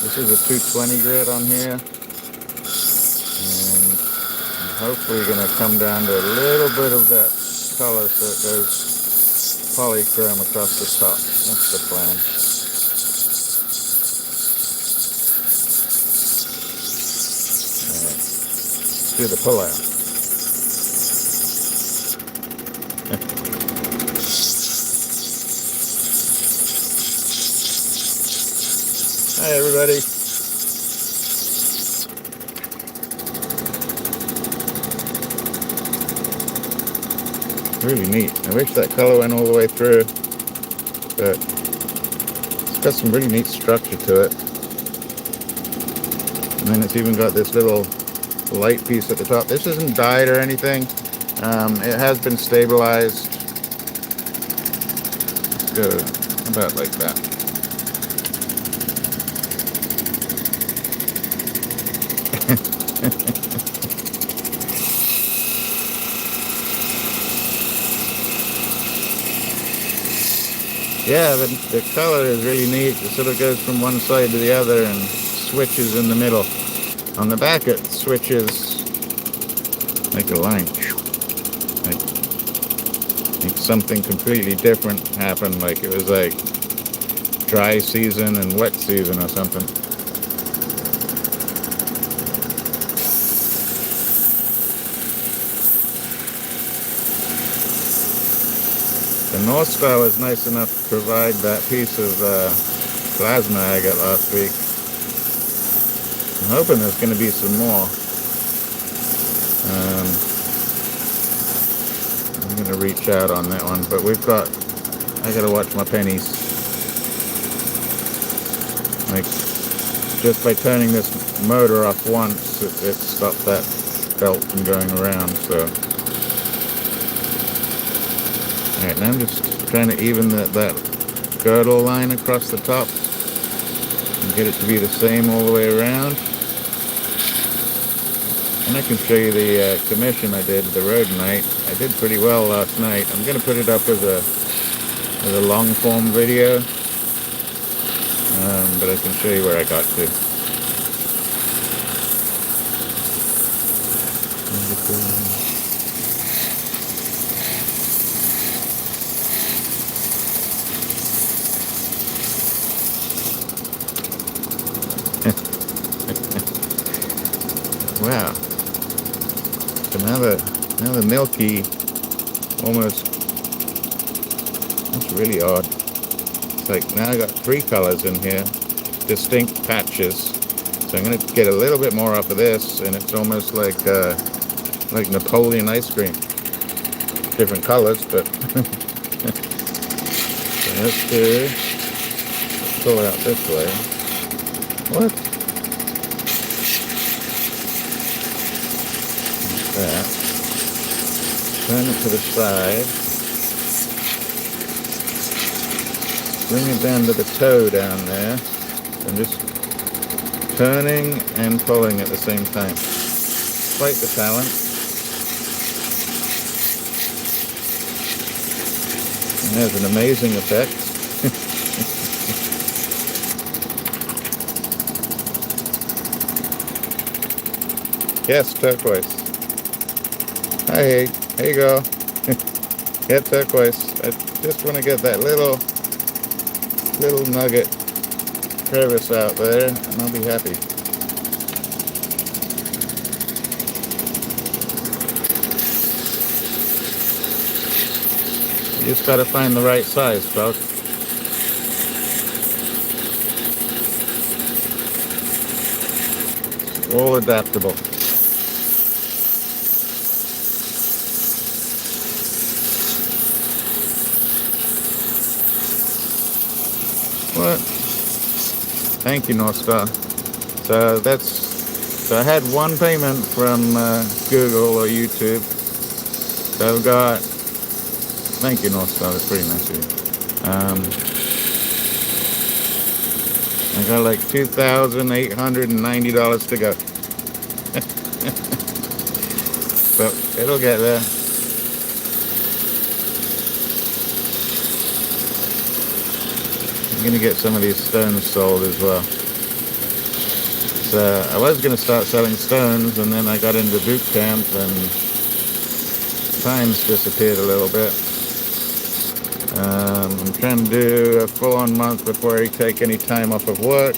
This is a 220 grit on here. And I'm hopefully going to come down to a little bit of that color so it goes polychrome across the top. That's the plan. Alright, let's do the pull out. Hi everybody. Really neat. I wish that color went all the way through, but it's got some really neat structure to it. And then it's even got this little light piece at the top. This isn't dyed or anything. It has been stabilized. Let's go about like that. Yeah, the color is really neat. It sort of goes from one side to the other and switches in the middle. On the back it switches like a line. Like something completely different happened, like it was like dry season and wet season or something. The North Star was nice enough to provide that piece of plasma I got last week. I'm hoping there's going to be some more. I'm going to reach out on that one, but I got to watch my pennies. Like, just by turning this motor off once, it stopped that belt from going around, so. Alright, now I'm just trying to even that girdle line across the top and get it to be the same all the way around. And I can show you the commission I did, the Rhodonite. I did pretty well last night. I'm going to put it up as a long form video, but I can show you where I got to. Wow. So now the milky almost, that's really odd. It's like now I got 3 colors in here, distinct patches. So I'm going to get a little bit more off of this, and it's almost like Napoleon ice cream. Different colors, but so let's pull out this way. What? That. Turn it to the side. Bring it down to the toe down there. I'm just turning and pulling at the same time. Quite the talent. And there's an amazing effect. Yes, turquoise. Hi, here you go. Yeah, turquoise. I just want to get that little nugget crevice out there, and I'll be happy. You just gotta find the right size, folks. All adaptable. What? Thank you, North Star. So so I had one payment from Google or YouTube. So I've got, thank you, North Star, that's pretty nice of you. I got like $2,890 to go. But it'll get there. I'm gonna get some of these stones sold as well. So I was gonna start selling stones, and then I got into boot camp and time's disappeared a little bit. I'm trying to do a full-on month before I take any time off of work,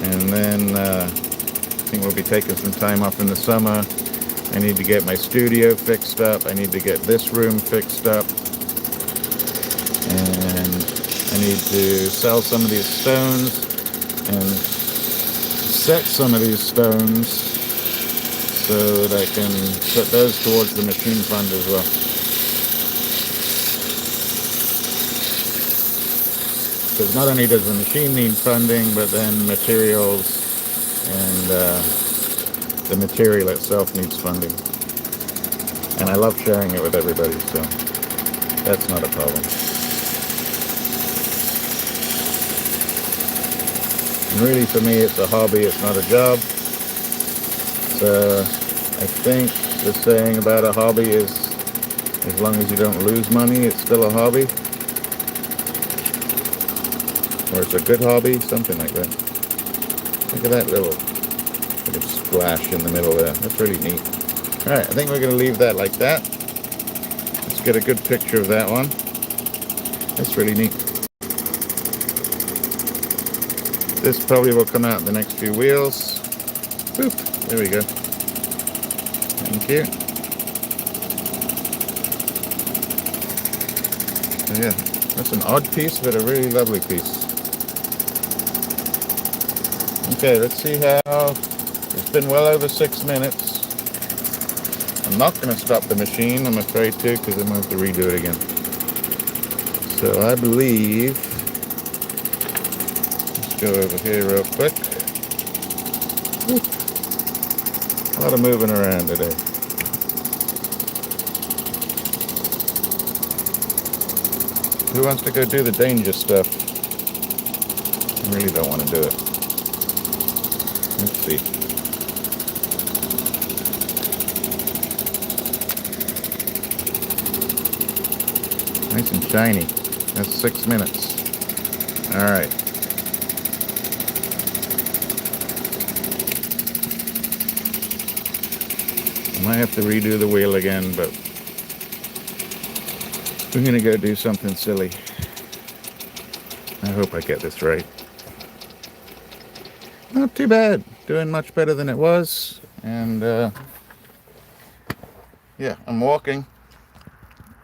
and then I think we'll be taking some time off in the summer. I need to get my studio fixed up. I need to get this room fixed up, and I need to sell some of these stones and set some of these stones so that I can put those towards the machine fund as well. Because not only does the machine need funding, but then materials and the material itself needs funding. And I love sharing it with everybody, so that's not a problem. And really, for me, it's a hobby, it's not a job. So I think the saying about a hobby is, as long as you don't lose money, it's still a hobby. Or it's a good hobby, something like that. Look at that little splash in the middle there. That's really neat. Alright, I think we're going to leave that like that. Let's get a good picture of that one. That's really neat. This probably will come out in the next few wheels. Boop. There we go. Thank you. So yeah, that's an odd piece, but a really lovely piece. Okay, let's see how... It's been well over 6 minutes. I'm not going to stop the machine, I'm afraid to, because I'm going to have to redo it again. So I believe... Let's go over here real quick. Woo. A lot of moving around today. Who wants to go do the danger stuff? I really don't want to do it. Let's see. Nice and shiny. That's 6 minutes. Alright. I might have to redo the wheel again, but we're gonna go do something silly. I hope I get this right. Not too bad. Doing much better than it was. And yeah, I'm walking.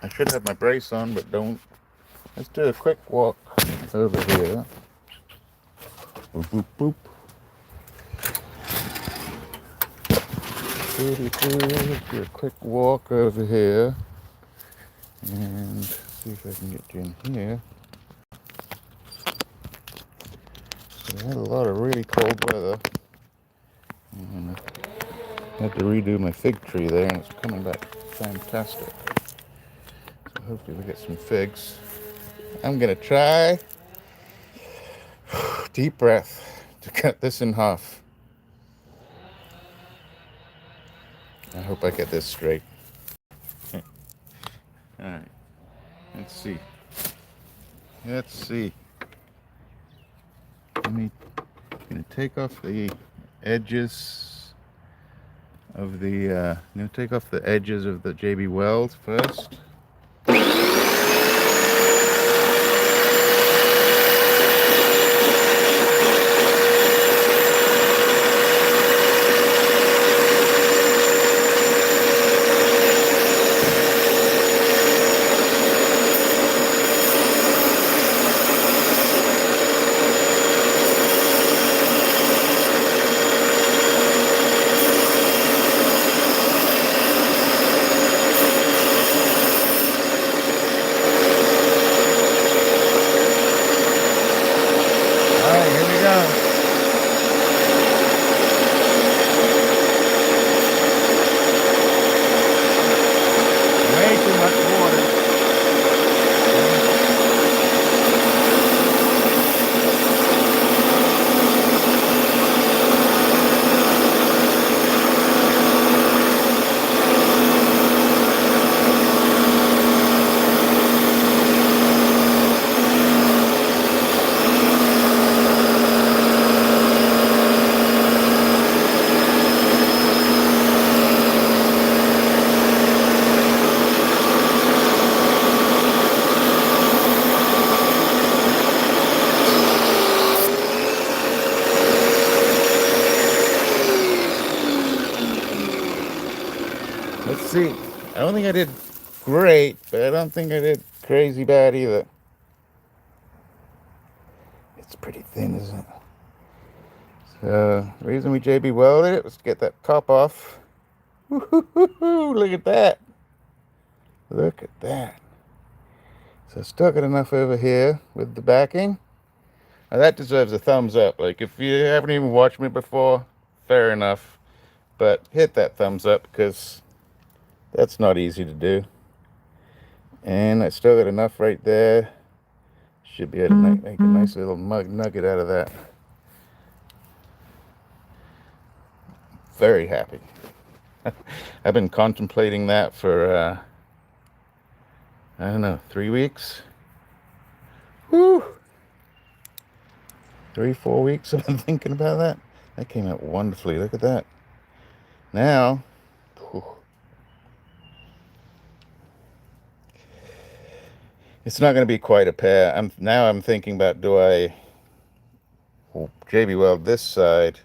I should have my brace on, but don't. Let's do a quick walk over here. Boop, boop, boop. Let's do a quick walk over here. And see if I can get you in here. So we had a lot of really cold weather. And I had to redo my fig tree there, and it's coming back fantastic. So hopefully we get some figs. I'm gonna try, deep breath, to cut this in half. I hope I get this straight. Alright, let's see. I'm gonna take off the edges of the JB Weld first. see, I don't think I did great, but I don't think I did crazy bad either. It's pretty thin, isn't it? So, the reason we JB welded it was to get that top off. Woo-hoo-hoo-hoo, look at that. Look at that. So I still got enough over here with the backing. Now that deserves a thumbs up. Like, if you haven't even watched me before, fair enough. But hit that thumbs up, because that's not easy to do. And I still got enough right there. Should be able to make a nice little nugget out of that. Very happy. I've been contemplating that for, I don't know, 3 weeks? Woo! 3-4 weeks I've been thinking about that. That came out wonderfully. Look at that. Now, whew, it's not going to be quite a pair. I'm thinking about, do I JB weld this side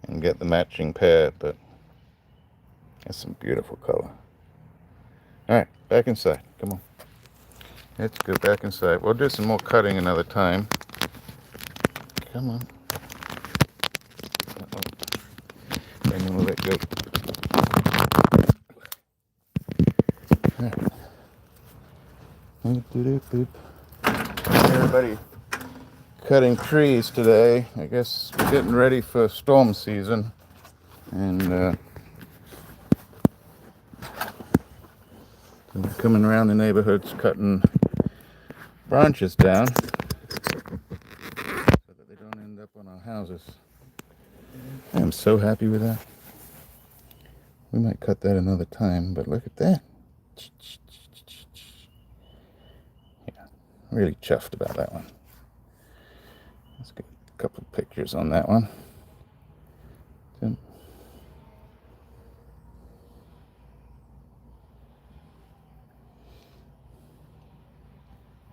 and get the matching pair? But that's some beautiful color. All right, back inside. Come on. Let's go back inside. We'll do some more cutting another time. Come on. And then we'll let go. Everybody cutting trees today. I guess we're getting ready for storm season. And we're coming around the neighborhoods cutting branches down so that they don't end up on our houses. I am so happy with that. We might cut that another time, but look at that. Yeah, really chuffed about that one. Let's get a couple of pictures on that one.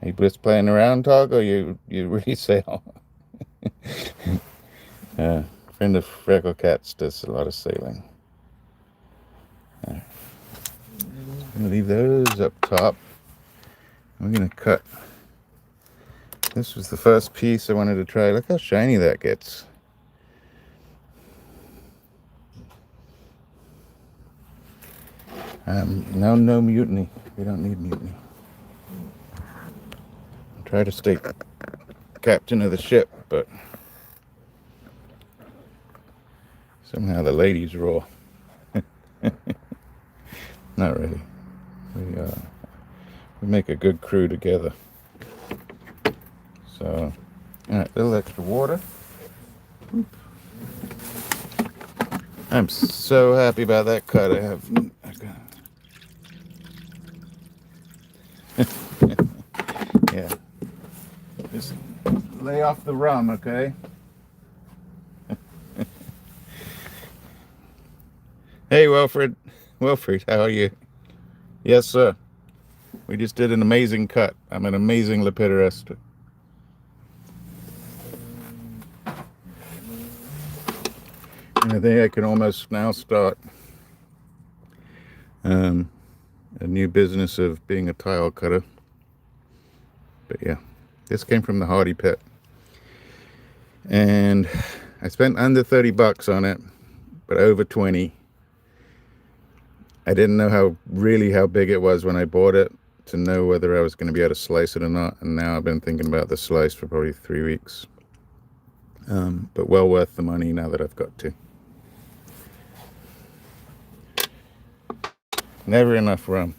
Are you just playing around, Tog, or you really sail? Friend of Freckle Cat's does a lot of sailing. I'm going to leave those up top. We're going to cut. This was the first piece I wanted to try. Look how shiny that gets. No mutiny. We don't need mutiny. Try to stay captain of the ship, but somehow the ladies rule. Not really. We make a good crew together. So, all right, little extra water. I'm so happy about that cut. Yeah. Just lay off the rum, okay? Hey, Wilfred. Wilfred, how are you? Yes, sir. We just did an amazing cut. I'm an amazing lapidarist. And I think I can almost now start a new business of being a tile cutter. But yeah, this came from the Hardy Pit. And I spent under 30 bucks on it, but over 20. I didn't know how big it was when I bought it to know whether I was going to be able to slice it or not. And now I've been thinking about the slice for probably 3 weeks. But well worth the money now that I've got to. Never enough rum.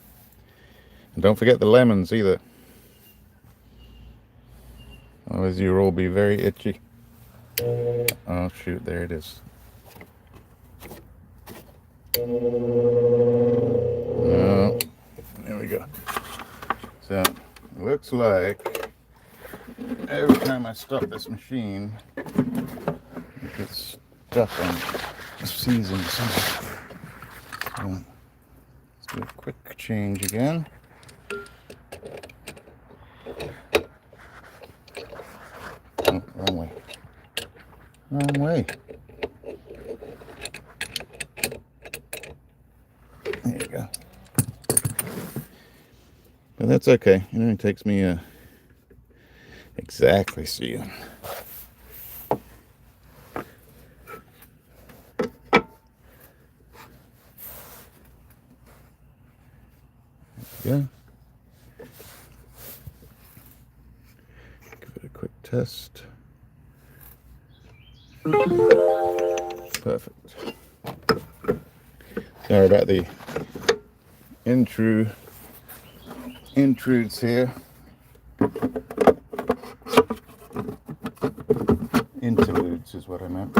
And don't forget the lemons either. Otherwise you'll all be very itchy. Oh shoot, there it is. No, there we go. So, it looks like every time I stop this machine, it gets stuck on the season. So, let's do a quick change again. Oh, wrong way. Wrong way. There we But that's okay. It only takes me exactly seeing. Yeah. Give it a quick test. Perfect. Sorry about the intrudes here. Interludes is what I meant.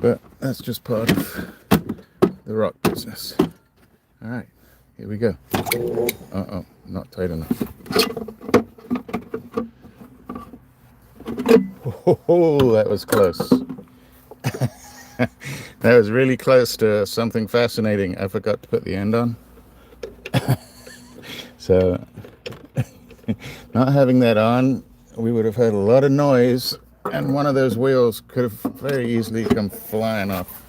But that's just part of the rock business. All right, here we go. Uh-oh, not tight enough. Oh, that was close. That was really close to something fascinating. I forgot to put the end on. So, not having that on, we would have heard a lot of noise, and one of those wheels could have very easily come flying off.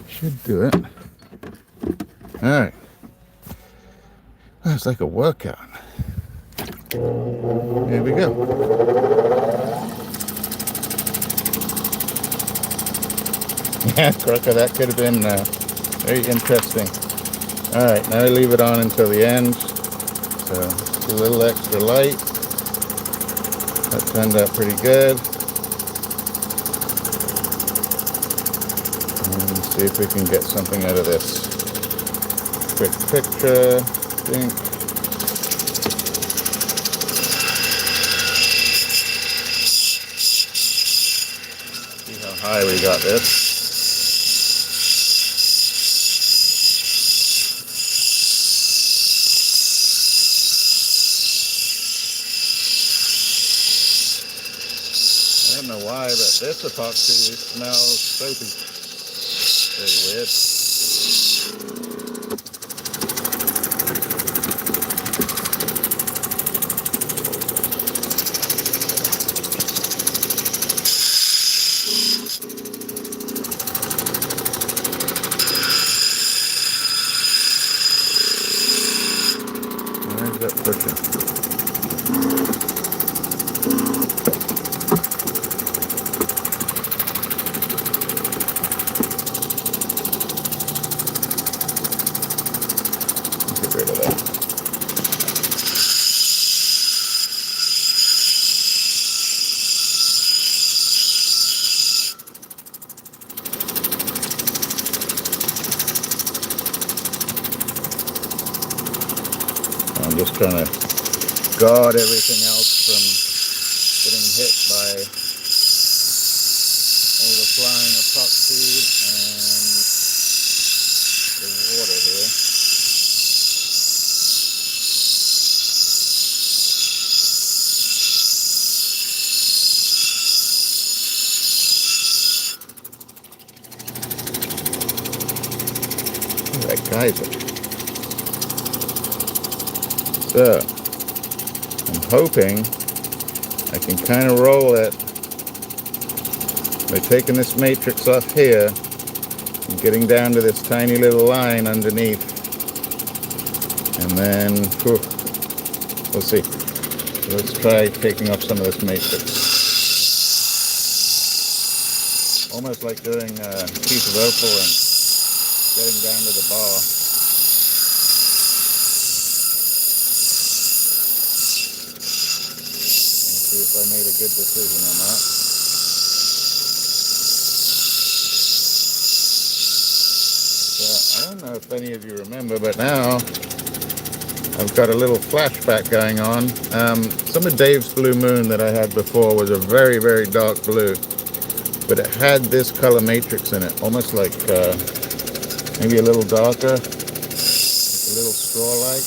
Should do it. All right. Oh, it's like a workout. Here we go. Yeah, Crocker, that could have been very interesting. All right, now I leave it on until the end. So, just a little extra light. That turned out pretty good. And see if we can get something out of this. Quick picture, I think. See how high we got this. I don't know why, but this epoxy smells soapy. Very weird. Where's that pushing? Get rid of that. I'm just trying to guard everything else from getting hit by all the flying epoxy and the water here. Look at that geyser. So, I'm hoping I can kind of roll it by taking this matrix off here and getting down to this tiny little line underneath. And then, whew, we'll see. So let's try taking off some of this matrix. Almost like doing a piece of opal and getting down to the bar. See if I made a good decision on that. So, I don't know if any of you remember, but now I've got a little flashback going on. Some of Dave's Blue Moon that I had before was a very, very dark blue, but it had this color matrix in it, almost like maybe a little darker, like a little straw-like.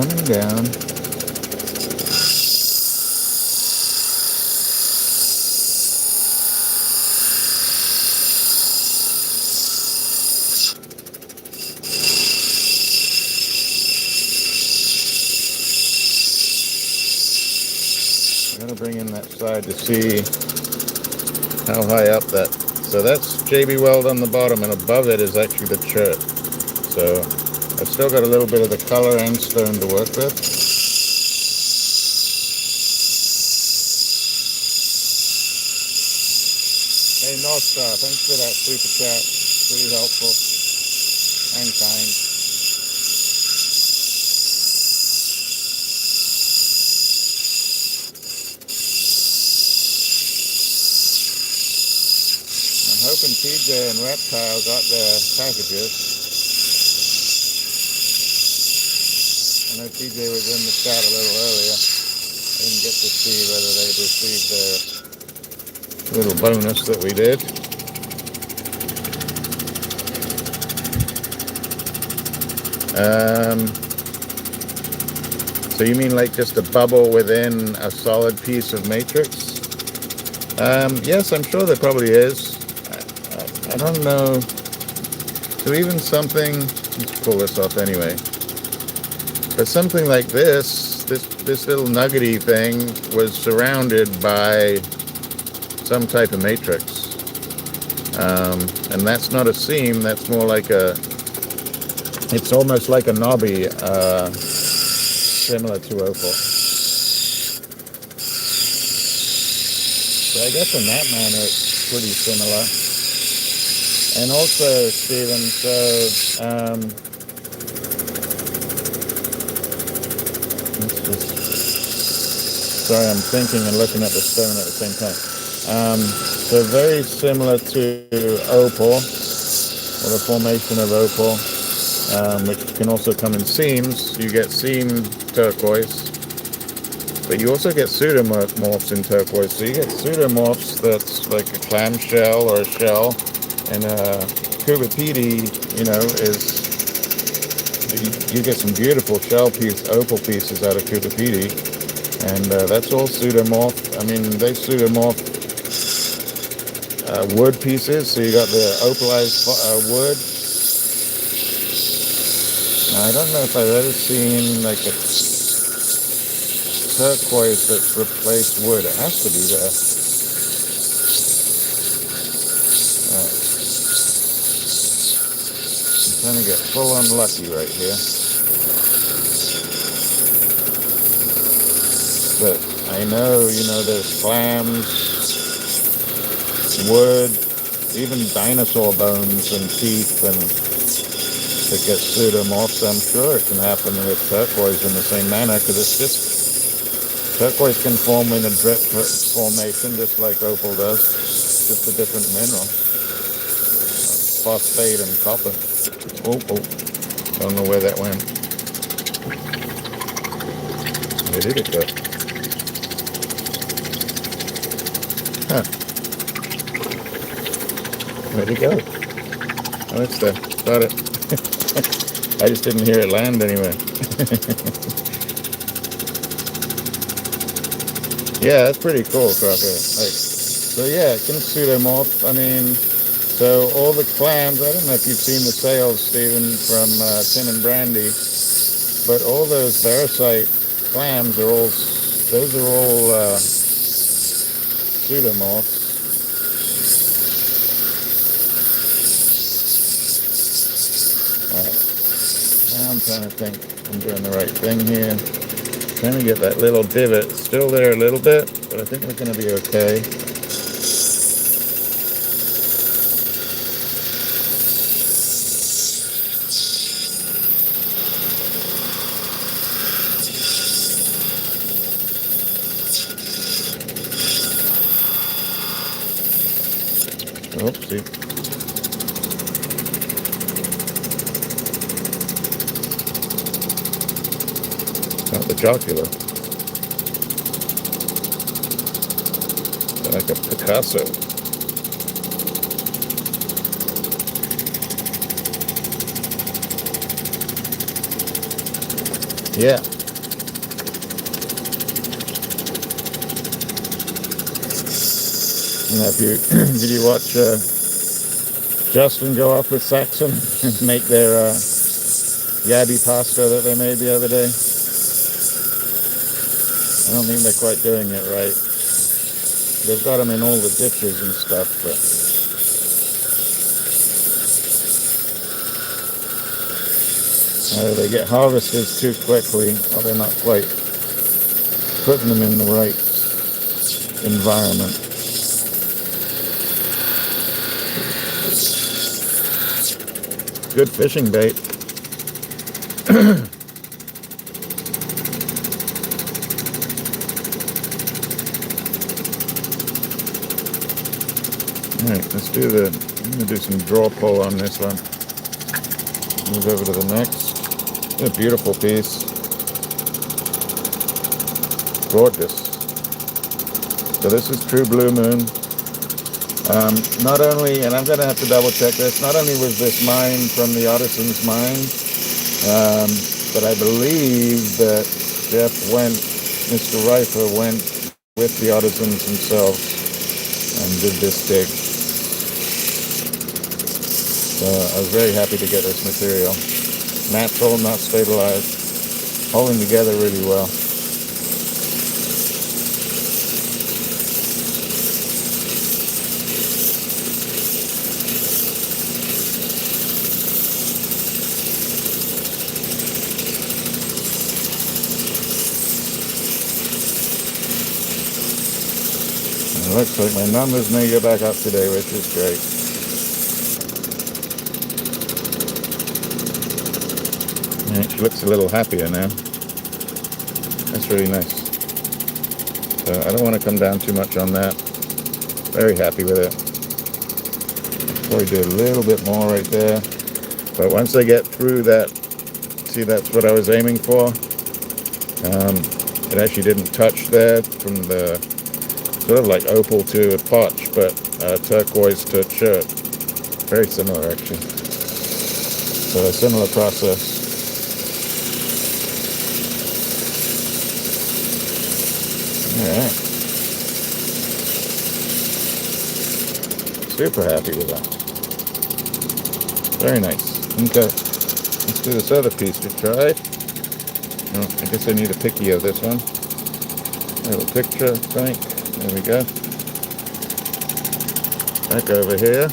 Coming down. that side to see how high up that. So that's JB Weld on the bottom, and above it is actually the chert. So I've still got a little bit of the color and stone to work with. Hey North Star, thanks for that super chat. Really helpful and kind. I'm hoping TJ and Reptile got their packages. I know TJ was in the chat a little earlier. I didn't get to see whether they'd received their little bonus that we did. So you mean like just a bubble within a solid piece of matrix? Yes, I'm sure there probably is. I don't know. So even something, let's pull this off anyway. But something like this little nuggety thing was surrounded by some type of matrix. And that's not a seam, that's more like it's almost like a knobby, similar to opal. So I guess in that manner it's pretty similar. And also, Stephen, sorry, I'm thinking and looking at the stone at the same time. So very similar to opal, or the formation of opal, which can also come in seams. You get seam turquoise, but you also get pseudomorphs in turquoise. So you get pseudomorphs that's like a clamshell or a shell, and a cubipede, is, you get some beautiful opal pieces out of cubipede, and that's all pseudomorph. I mean, they pseudomorph wood pieces, so you got the opalized wood. Now, I don't know if I've ever seen like a turquoise that's replaced wood. It has to be there. I'm trying to get full unlucky right here. But I know, there's clams, wood, even dinosaur bones and teeth, and it gets pseudomorphs. I'm sure it can happen with turquoise in the same manner, because it's just, turquoise can form in a drip formation just like opal does. It's just a different mineral. Phosphate and copper. Oh, don't know where that went. Where did it go? Huh. Where'd it go? Oh, it's there. Got it. I just didn't hear it land anywhere. Yeah, that's pretty cool, Crocker. So yeah, it can pseudomorph. I mean, so all the clams, I don't know if you've seen the sales, Stephen, from Tim and Brandy, but all those Veracite clams are all, those are all pseudomorphs. Alright, now I'm trying to think I'm doing the right thing here. Trying to get that little divot, still there a little bit, but I think we're going to be okay. Oopsie. Not the jocular. Like a Picasso. Yeah. Now, if you did you watch Justin go off with Saxon and make their yabby pasta that they made the other day? I don't think they're quite doing it right. they've got them in all the ditches and stuff, but they get harvested too quickly, or they're not quite putting them in the right environment. Good fishing bait. Alright, let's do I'm going to do some draw pull on this one. Move over to the next. A beautiful piece. Gorgeous. So this is True Blue Moon. Not only, and I'm going to have to double check this, not only was this mine from the Artisan's mine, but I believe that Mr. Reifer went with the Artisans themselves and did this dig. So I was very happy to get this material. Natural, not stabilized, holding together really well. It looks like my numbers may go back up today, which is great. Yeah, she looks a little happier now. That's really nice. So I don't want to come down too much on that. Very happy with it. Probably do a little bit more right there. But once I get through that, see, that's what I was aiming for. It actually didn't touch there from the sort of like opal to a potch, but turquoise to a chert. Very similar actually. So a similar process. Alright. Super happy with that. Very nice. Okay. Let's do this other piece we tried. Oh, I guess I need a picky of this one. A little picture, I think. There we go. Back over here.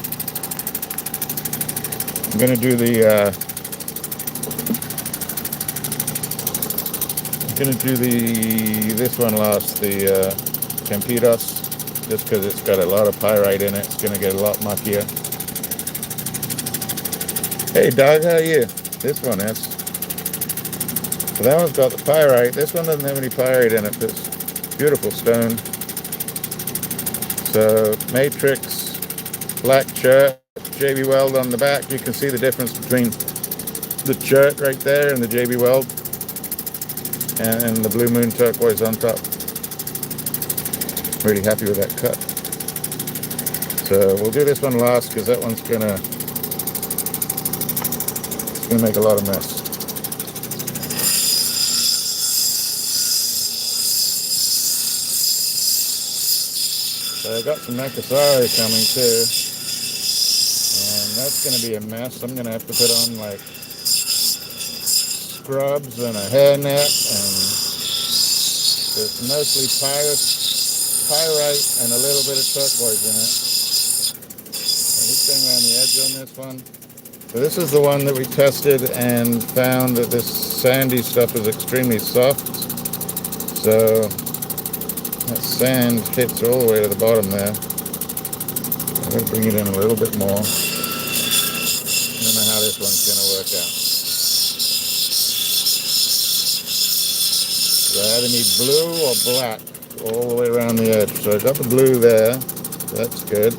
I'm going to do this one last, the Campitos, just because it's got a lot of pyrite in it. It's going to get a lot muckier. Hey Doug, how are you? This one is. So that one's got the pyrite. This one doesn't have any pyrite in it, but it's beautiful stone. So matrix, black chert, JB weld on the back. You can see the difference between the chert right there and the JB weld, and the Blue Moon turquoise on top. Really happy with that cut. So we'll do this one last because that one's gonna make a lot of mess. So I got some Macasari coming too, and that's going to be a mess. I'm going to have to put on like scrubs and a hairnet, and it's mostly pyrite and a little bit of turquoise in it. So just going around the edge on this one. So this is the one that we tested and found that this sandy stuff is extremely soft. So that sand hits all the way to the bottom there. I'm going to bring it in a little bit more. I don't know how this one's going to work out. So I either need blue or black all the way around the edge. So I got the blue there. So that's good.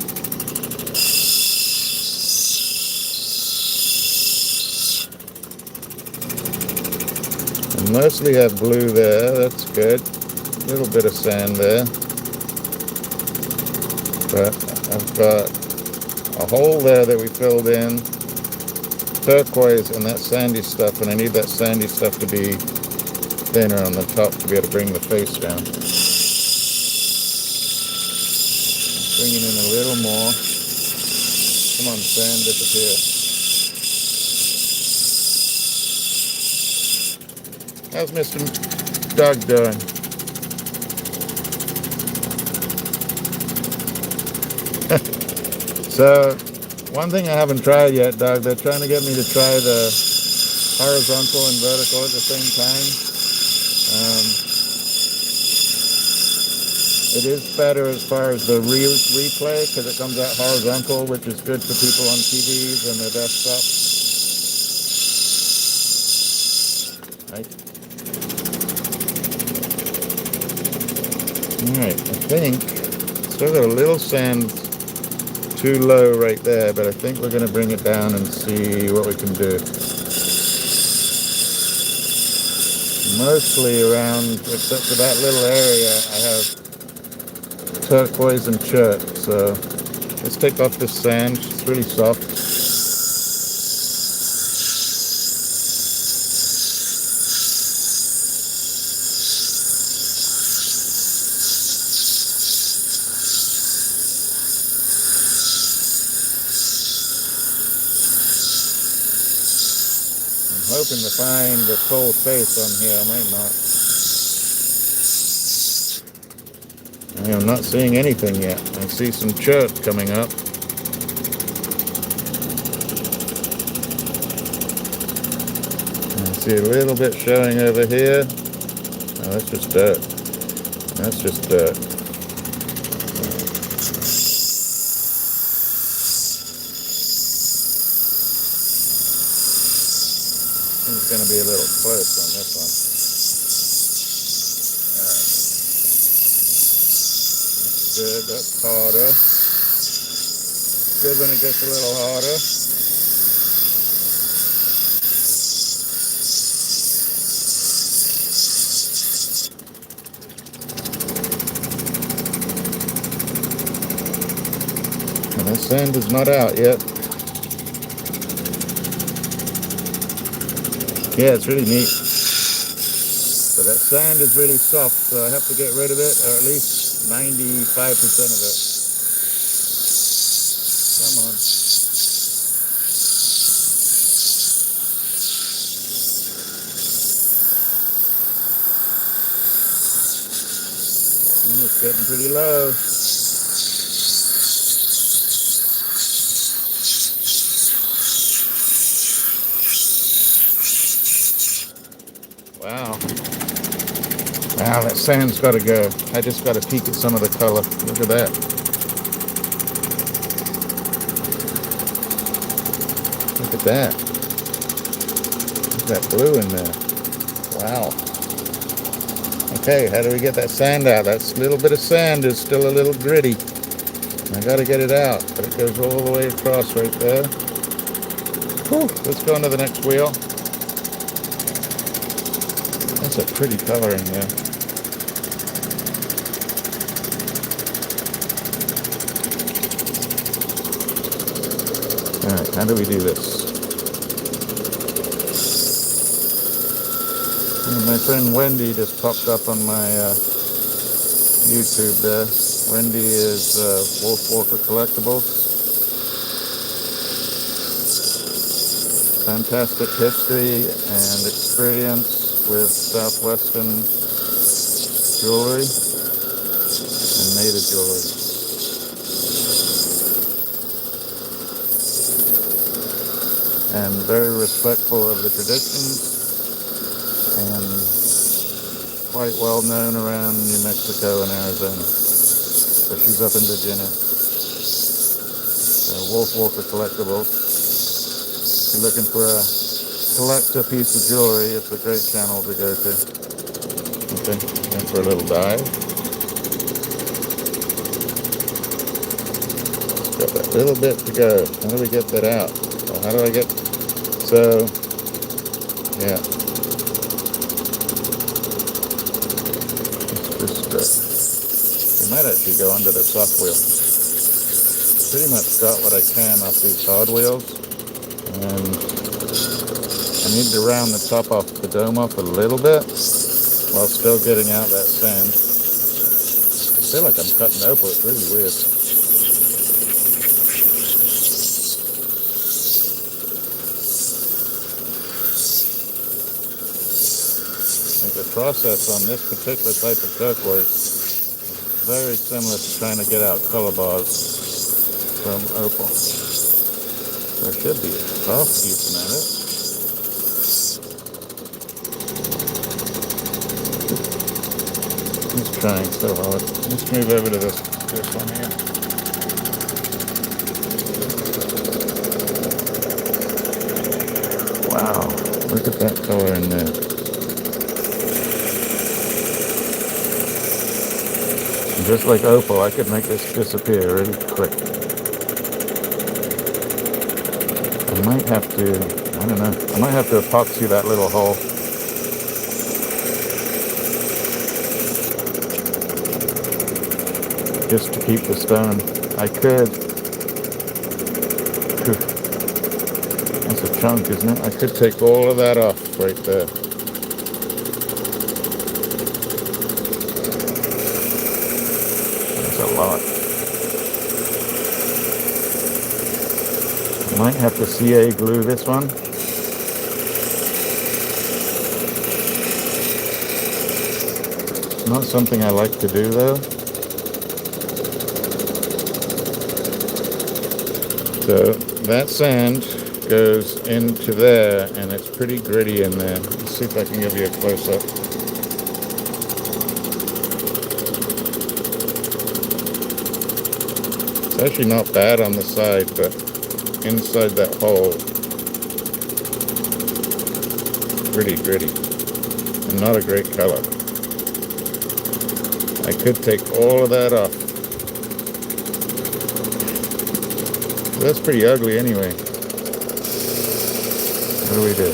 I mostly have blue there. That's good. A little bit of sand there, but I've got a hole there that we filled in, turquoise and that sandy stuff, and I need that sandy stuff to be thinner on the top to be able to bring the face down. Bringing in a little more. Come on, sand, disappear. How's Mr. Doug doing? So, one thing I haven't tried yet, Doug, they're trying to get me to try the horizontal and vertical at the same time. It is better as far as the replay because it comes out horizontal, which is good for people on TVs and their desktop. Right. Alright, I think still got a little sand too low right there, but I think we're going to bring it down and see what we can do. Mostly around, except for that little area, I have turquoise and chert, so let's take off this sand. It's really soft. I'm hoping to find the full face on here. I might not. I am not seeing anything yet. I see some chert coming up. I see a little bit showing over here. Oh, that's just dirt. That's just dirt. It's going to be a little close on this one. Good, that's harder. Good when it gets a little harder. And the sand is not out yet. Yeah, it's really neat. So that sand is really soft, so I have to get rid of it, or at least 95% of it. Come on. It's getting pretty low. Wow. Wow, that sand's got to go. I just got to peek at some of the color. Look at that. Look at that. Look at that blue in there. Wow. Okay, how do we get that sand out? That little bit of sand is still a little gritty. I got to get it out, but it goes all the way across right there. Whew. Let's go on to the next wheel. That's a pretty color in there. Alright, how do we do this? And my friend Wendy just popped up on my YouTube there. Wendy is Wolf Walker Collectibles. Fantastic history and experience with Southwestern jewelry and native jewelry. And very respectful of the traditions and quite well known around New Mexico and Arizona. So she's up in Virginia. So Wolf Walker Collectibles. If you're looking for a collector piece of jewelry, it's a great channel to go to. Okay, in for a little dive. Got that little bit to go. How do we get that out? Well, how do I get... So, yeah. We might actually go under the soft wheel. Pretty much got what I can off these hard wheels. And I need to round the top off the dome off a little bit while still getting out that sand. I feel like I'm cutting opal. It's really weird. I think the process on this particular type of turquoise is very similar to trying to get out color bars. from opal. There should be half decent at it. He's trying so hard. Let's move over to this one here. Wow, look at that color in there. And just like opal, I could make this disappear really quick. I might have to, I don't know, I might have to epoxy that little hole. Just to keep the stone. I could. That's a chunk, isn't it? I could take all of that off right there. That's a lot. I might have to CA glue this one. It's not something I like to do though. So that sand goes into there, and it's pretty gritty in there. Let's see if I can give you a close-up. It's actually not bad on the side, but inside that hole, pretty gritty, and not a great color. I could take all of that off. That's pretty ugly anyway. What do we do?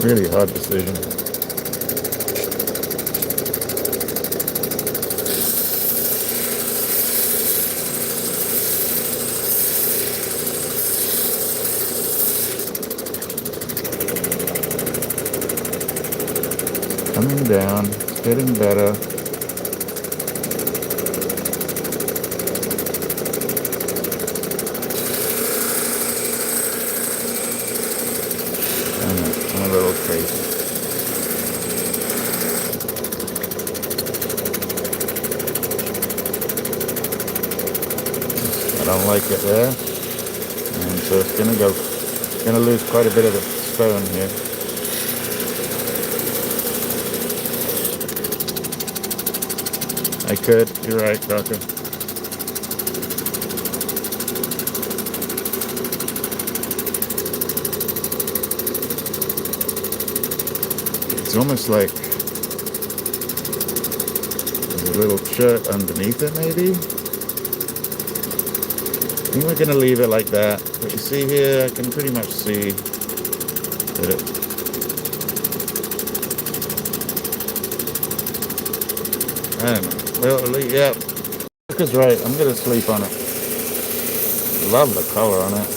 Really hard decision. Coming down, it's getting better. I'm a little crazy. I don't like it there. And so it's gonna lose quite a bit of the stone here. I could, you're right, Crocker. It's almost like there's a little chert underneath it, maybe? I think we're going to leave it like that. But you see here, I can pretty much see that it... I don't know. Well, yeah, Crocker's right. I'm going to sleep on it. Love the color on it.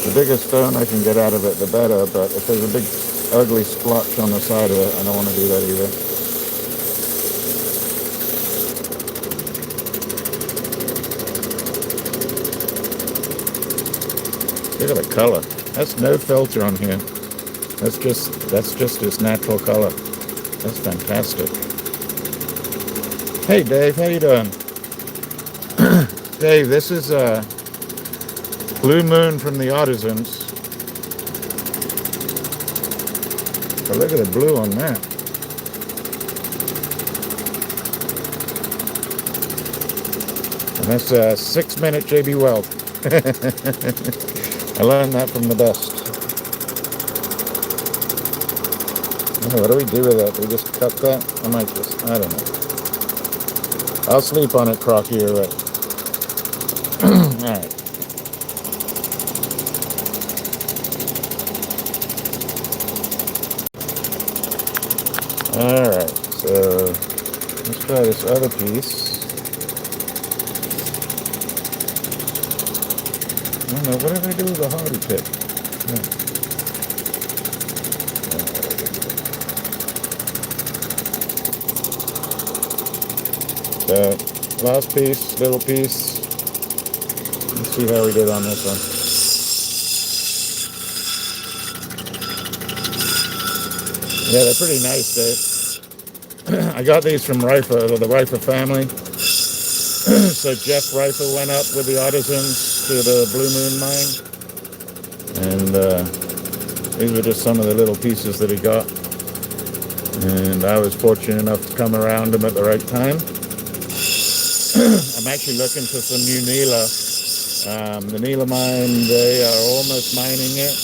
The bigger stone I can get out of it, the better. But if there's a big ugly splotch on the side of it, I don't want to do that either. Look at the color. That's no filter on here. That's just its natural color. That's fantastic. Hey Dave, how you doing? Dave, this is Blue Moon from the Artisans. But look at the blue on that. And that's a 6-minute JB Weld. I learned that from the best. What do we do with that? Do we just cut that? I might just, I don't know. I'll sleep on it, Crocky, you're right. Alright. Alright, so let's try this other piece. I don't know, what did I do with the hardy tip? So, last piece, little piece. Let's see how we did on this one. Yeah, they're pretty nice, Dave. I got these from Rifer, or the Rifer family. So Jeff Rifer went up with the artisans to the Blue Moon mine, and these were just some of the little pieces that he got. And I was fortunate enough to come around them at the right time. I'm actually looking for some new Nila. The Nila mine, they are almost mining it.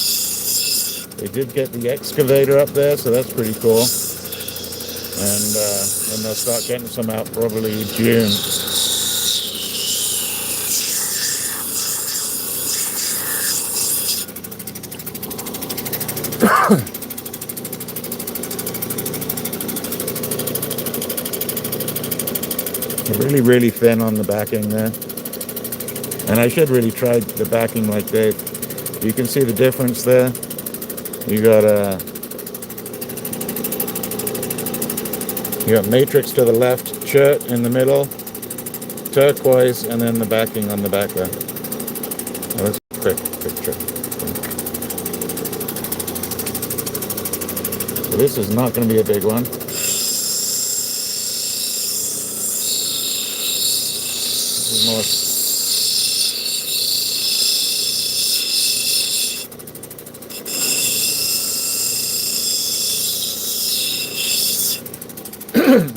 They did get the excavator up there, so that's pretty cool. And then they'll start getting some out probably June. Really, really thin on the backing there. And I should really try the backing like Dave. You can see the difference there. You got matrix to the left, chert in the middle, turquoise, and then the backing on the back there. Oh, that's a quick picture. So this is not going to be a big one. This is more.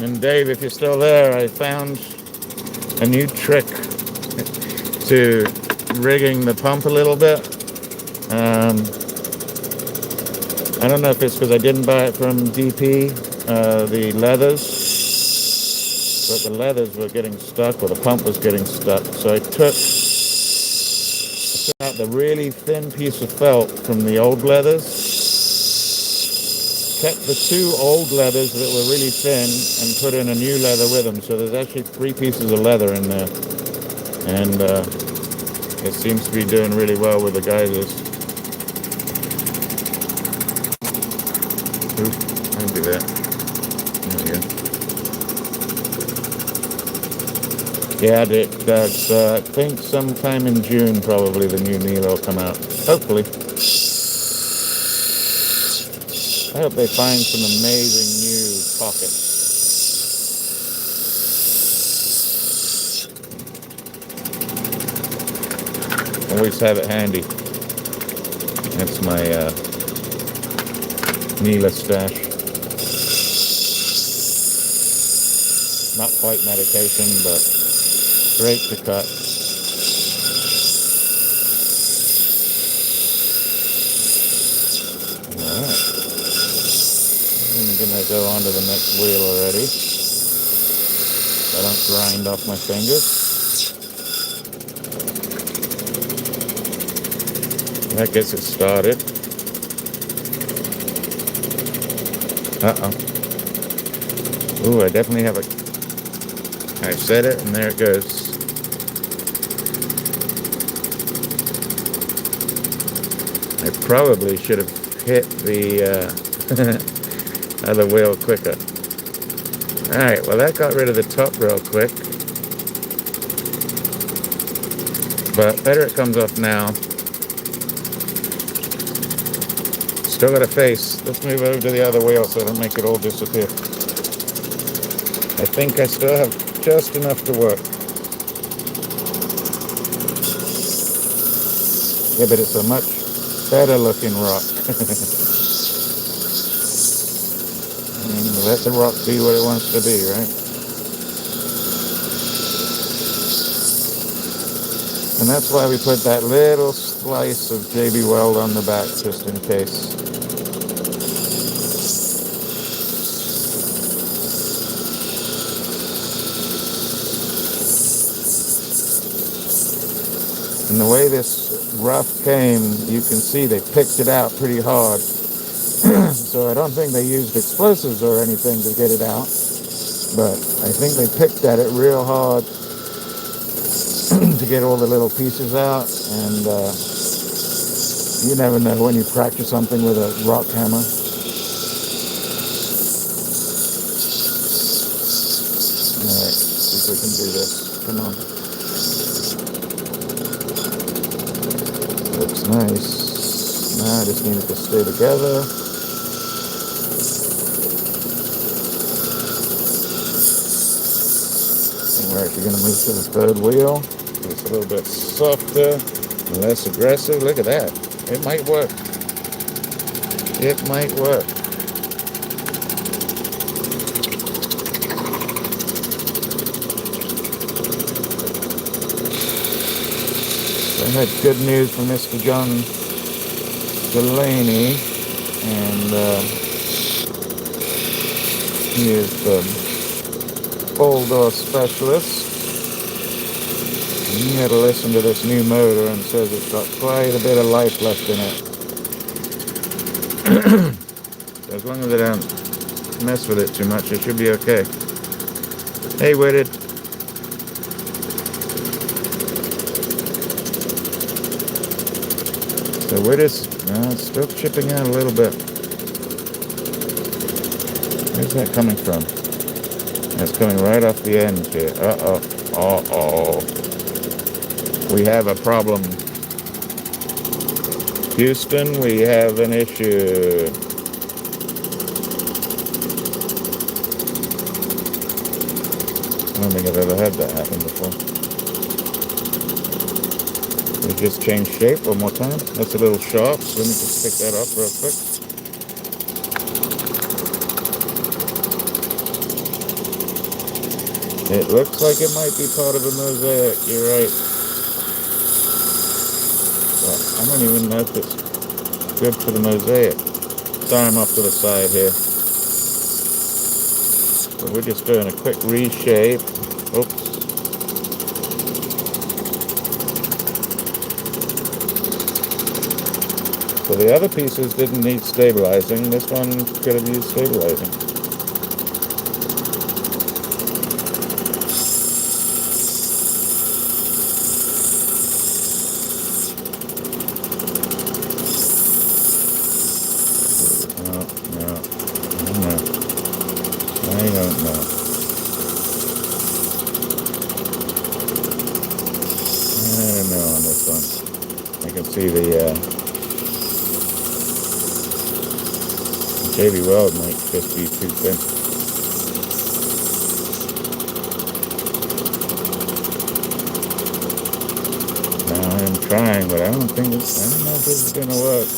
And Dave, if you're still there, I found a new trick to rigging the pump a little bit. I don't know if it's because I didn't buy it from DP, the leathers, but the leathers were getting stuck, or the pump was getting stuck. So I took out the really thin piece of felt from the old leathers, kept the two old leathers that were really thin, and put in a new leather with them. So there's actually 3 pieces of leather in there, and it seems to be doing really well with the geysers. Oops, I'll do that. There we go. Yeah, that's I think sometime in June probably the new Nilo will come out. Hopefully. I hope they find some amazing new pockets. Always have it handy. That's my Nila stash. Not quite medication, but great to cut. Alright. I'm gonna go on to the next wheel already. So I don't grind off my fingers. That gets it started. Uh-oh. Ooh, I definitely have a... I set it, and there it goes. I probably should have hit the other wheel quicker. Alright, well that got rid of the top real quick. But better it comes off now. Still got a face. Let's move over to the other wheel so I don't make it all disappear. I think I still have just enough to work. Yeah, but it's a much better looking rock. Let the rock be what it wants to be, right? And that's why we put that little slice of JB Weld on the back, just in case. And the way this rough came, you can see they picked it out pretty hard. So I don't think they used explosives or anything to get it out. But I think they picked at it real hard to get all the little pieces out. And you never know when you practice something with a rock hammer. Alright, see if we can do this. Come on. Looks nice. Now I just need it to stay together. We're actually going to move to the third wheel. It's a little bit softer, less aggressive. Look at that. It might work. It might work. I had good news from Mr. John Delaney, and he is the full door specialist. And he had to listen to this new motor and says it's got quite a bit of life left in it. So as long as I don't mess with it too much, it should be okay. Hey, Witted. So it's still chipping out a little bit. Where's that coming from? That's coming right off the end here. Uh-oh. We have a problem. Houston, we have an issue. I don't think I've ever had that happen before. We just changed shape one more time. That's a little sharp. Let me just pick that up real quick. It looks like it might be part of a mosaic. You're right. But I don't even know if it's good for the mosaic. Sorry, I'm off to the side here. But we're just doing a quick reshape. Oops. So the other pieces didn't need stabilizing. This one could have used stabilizing. I don't know. On this one. I can see the JB Weld might just be too thin. Now I'm trying, but I don't know if this is gonna work.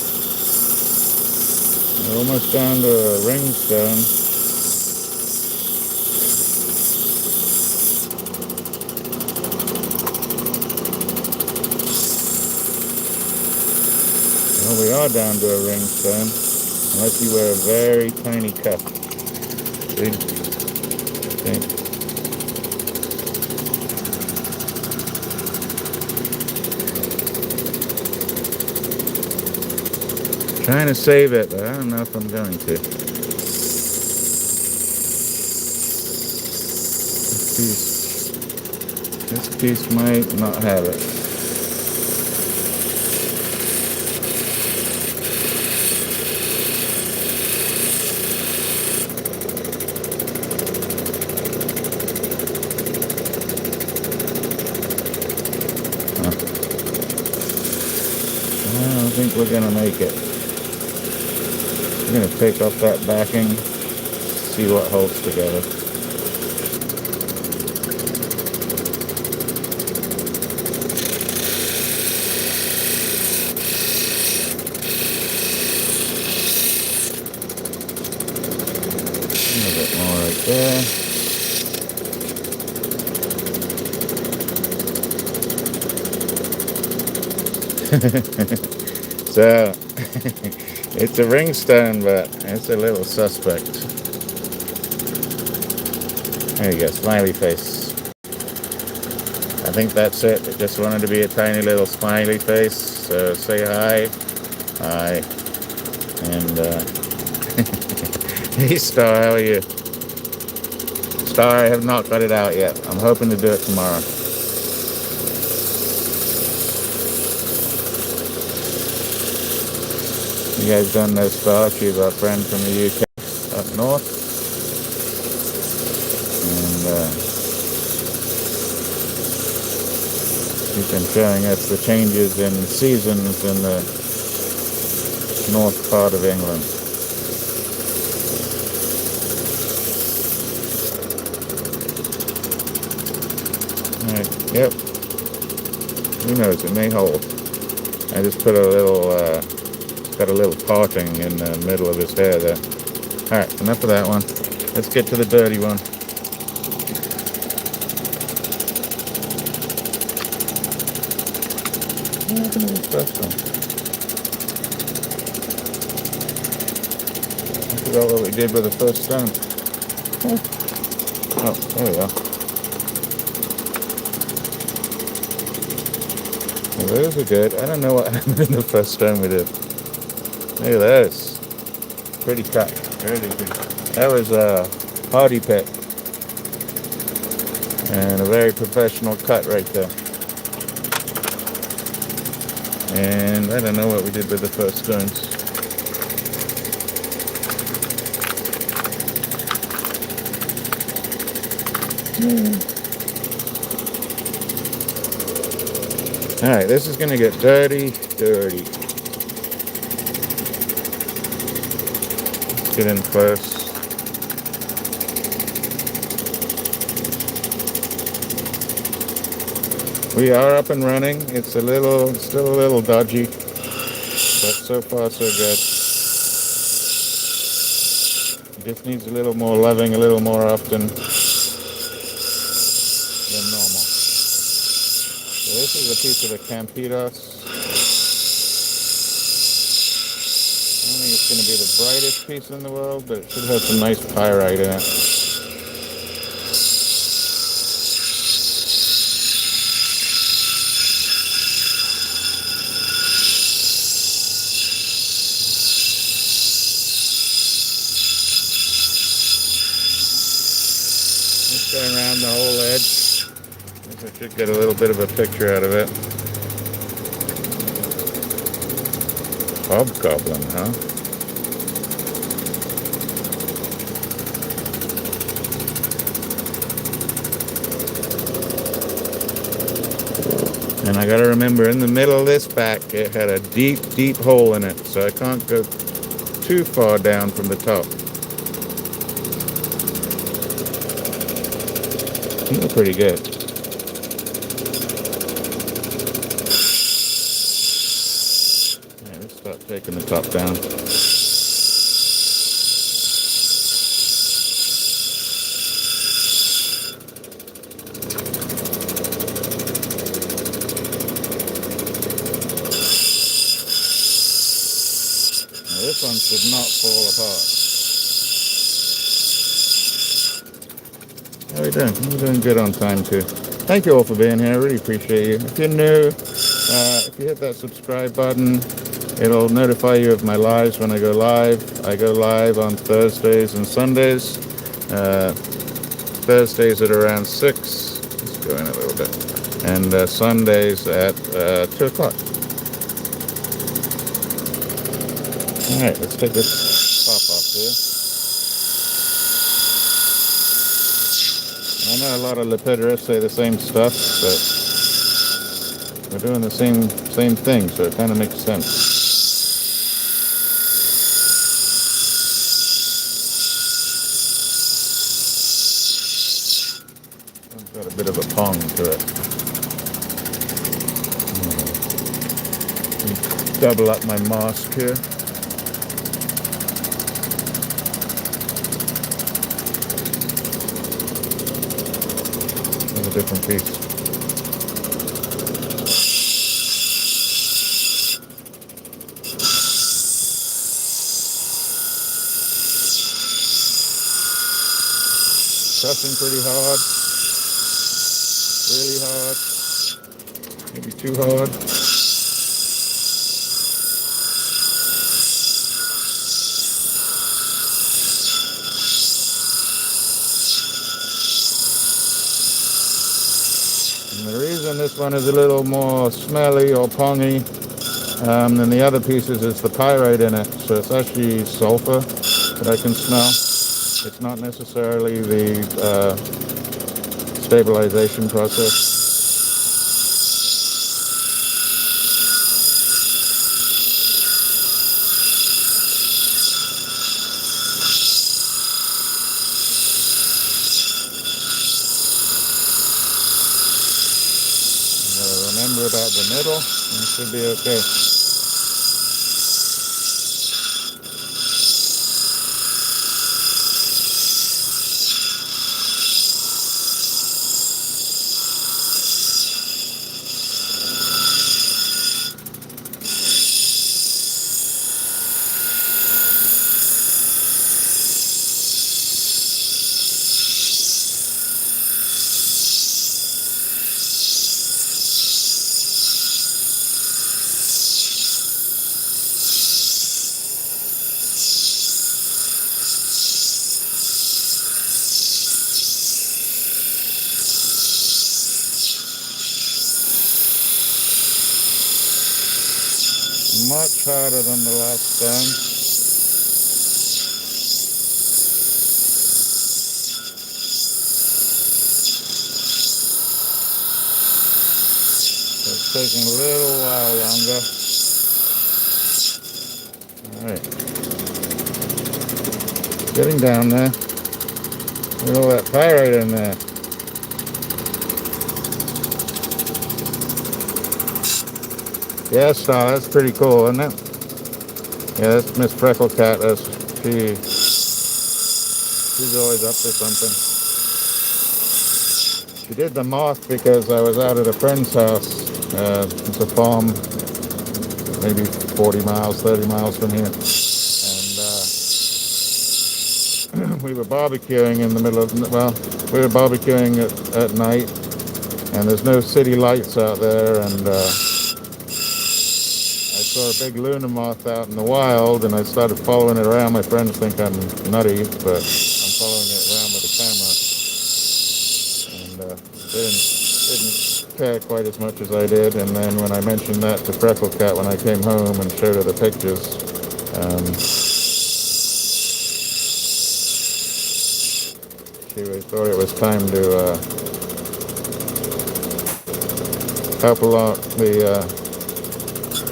We're almost down to a ring stone. Well, we are down to a ring stone, unless you wear a very tiny cuff. See? See? Trying to save it, but I don't know if I'm going to. This piece might not have it. I don't think we're gonna make it. I'm gonna take off that backing, see what holds together. A little bit more right there. So it's a ring stone, but it's a little suspect. There you go, smiley face. I think that's it. It just wanted to be a tiny little smiley face. So say hi. Hi. And hey Star, how are you? Star, I have not got it out yet. I'm hoping to do it tomorrow. You guys don't know Star, she's our friend from the UK up north. And she's been showing us the changes in seasons in the north part of England. Alright, yep. Who knows, it may hold. I just put a little, got a little parting in the middle of his hair there. Alright, enough of that one. Let's get to the dirty one. What happened to this first one? I forgot what we did with the first stone. Oh, there we are. Well, those are good. I don't know what happened in the first stone we did. Look at this. Pretty cut. Really pretty. That was a hardy pit. And a very professional cut right there. And I don't know what we did with the first stones. Alright, this is going to get dirty. Let's get in close. We are up and running. It's still a little dodgy, but so far so good. It just needs a little more loving, a little more often than normal. So this is a piece of the Campitos. I don't think it's going to be the brightest piece in the world, but it should have some nice pyrite in it. Going around the whole edge. I should get a little bit of a picture out of it. Hobgoblin, huh? And I gotta remember, in the middle of this back, it had a deep hole in it, so I can't go too far down from the top. They're pretty good. Alright, let's start taking the top down. Now this one should not fall apart. How are we doing? We're doing good on time too. Thank you all for being here. I really appreciate you. If you're new, if you hit that subscribe button, it'll notify you of my lives when I go live. I go live on Thursdays and Sundays. Thursdays at around 6. Let's go in a little bit. And Sundays at 2 o'clock. Alright, let's take this top off here. I know a lot of lapidarists say the same stuff, but we're doing the same thing, so it kind of makes sense. It's got a bit of a pong to it. Double up my mask here. Different piece. Pressing pretty hard, really hard, maybe too hard. And the reason this one is a little more smelly or pongy than the other pieces is the pyrite in it. So it's actually sulfur that I can smell. It's not necessarily the stabilization process. Remember about the middle, and it should be okay. Much harder than the last stone. So it's taking a little while longer. Alright. Getting down there. Look at all that pyrite in there. Yeah, so that's pretty cool, isn't it? Yeah, that's Miss Frecklecat. She's always up to something. She did the moth because I was out at a friend's house. It's a farm, maybe 40 miles, 30 miles from here. And we were barbecuing in the middle of, well, we were barbecuing at night, and there's no city lights out there, and I saw a big Luna moth out in the wild, and I started following it around. My friends think I'm nutty, but I'm following it around with a camera, and didn't care quite as much as I did. And then when I mentioned that to Frecklecat when I came home and showed her the pictures, she thought it was time to help along the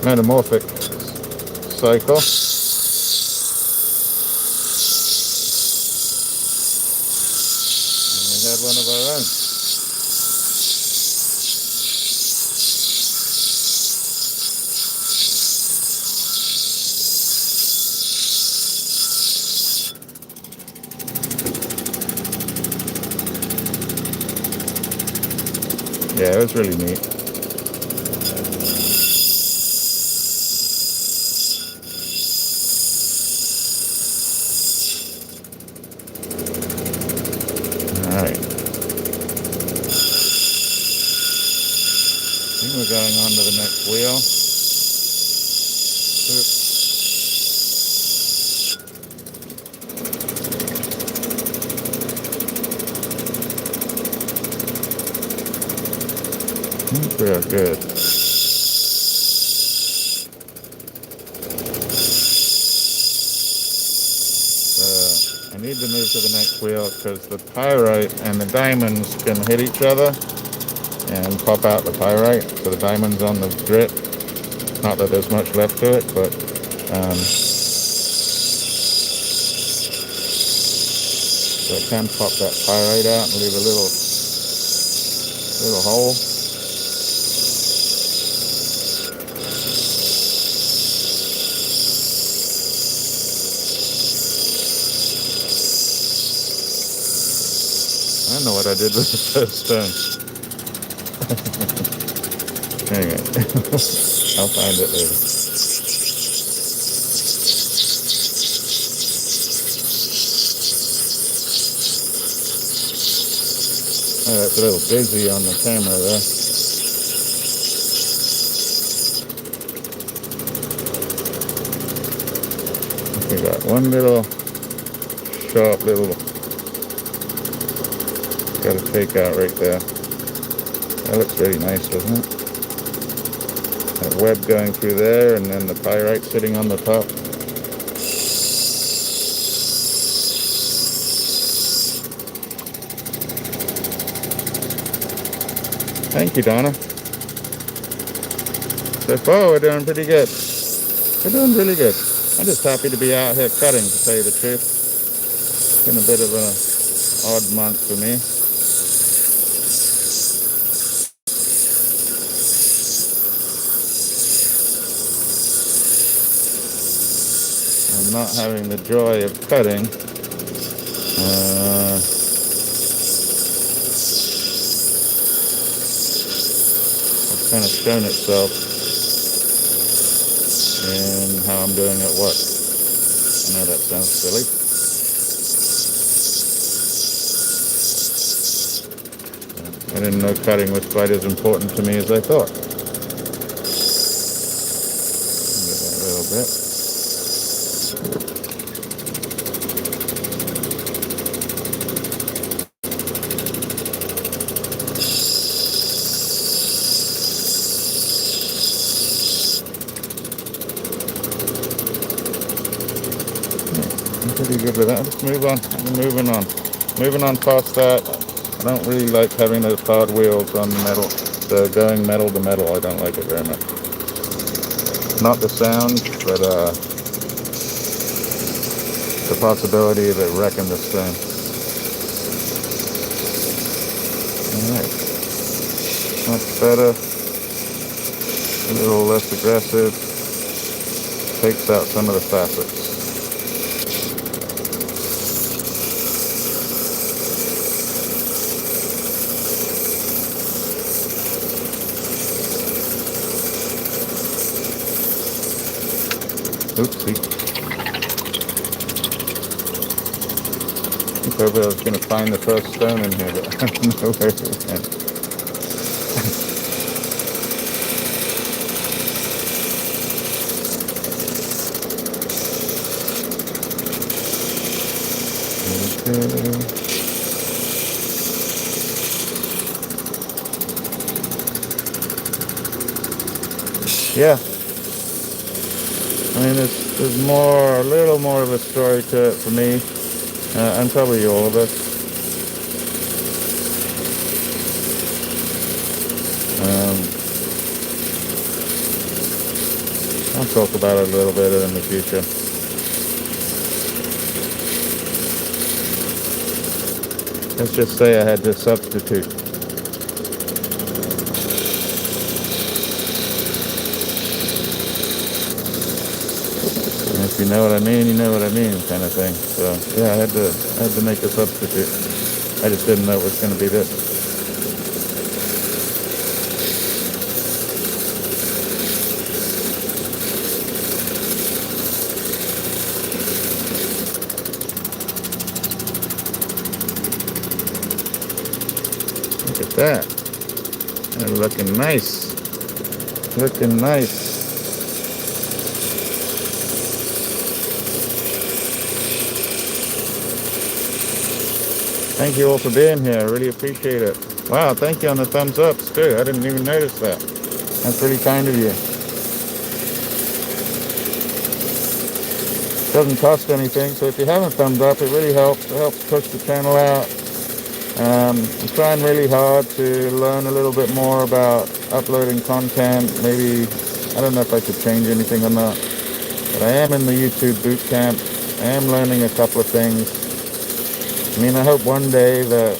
metamorphic cycle. And we had one of our own. Yeah, it was really neat. Alright. I think we're going on to the next wheel. Real good. I need to move to the next wheel because the pyrite and the diamonds can hit each other and pop out the pyrite. So the diamond's on the grit. Not that there's much left to it, but so it can pop that pyrite out and leave a little hole. I don't know what I did with the first stone. Anyway, I'll find it later. Oh, that's a little busy on the camera there. We got one little sharp little got a take out right there. That looks really nice, doesn't it? That web going through there, and then the pyrite sitting on the top. Thank you, Donna. So far, we're doing pretty good. We're doing really good. I'm just happy to be out here cutting, to tell you the truth. It's been a bit of an odd month for me. I'm not having the joy of cutting. It's kind of shown itself in how I'm doing at work. I know that sounds silly. I didn't know cutting was quite as important to me as I thought. Get that a little bit. I'm pretty good with that. Let's move on. I'm moving on past that. I don't really like having those hard wheels on the metal. So going metal to metal, I don't like it very much. Not the sound, but the possibility of it wrecking this thing. Alright. Much better. A little less aggressive. Takes out some of the facets. Oopsie. I thought I was going to find the first stone in here, but I don't know where it went. Yeah. I mean, there's more, a little more of a story to it for me, and probably all of us. I'll talk about it a little bit in the future. Let's just say I had to substitute. If you know what I mean, you know what I mean, kind of thing. So yeah, I had to make a substitute. I just didn't know it was going to be this. Look at that. They're looking nice. Looking nice. Thank you all for being here. I really appreciate it. Wow, thank you on the thumbs ups too. I didn't even notice that. That's really kind of you. Doesn't cost anything, so if you have a thumbs up, it really helps. It helps push the channel out. I'm trying really hard to learn a little bit more about uploading content. Maybe, I don't know if I could change anything or not, but I am in the YouTube boot camp. I am learning a couple of things. I mean, I hope one day that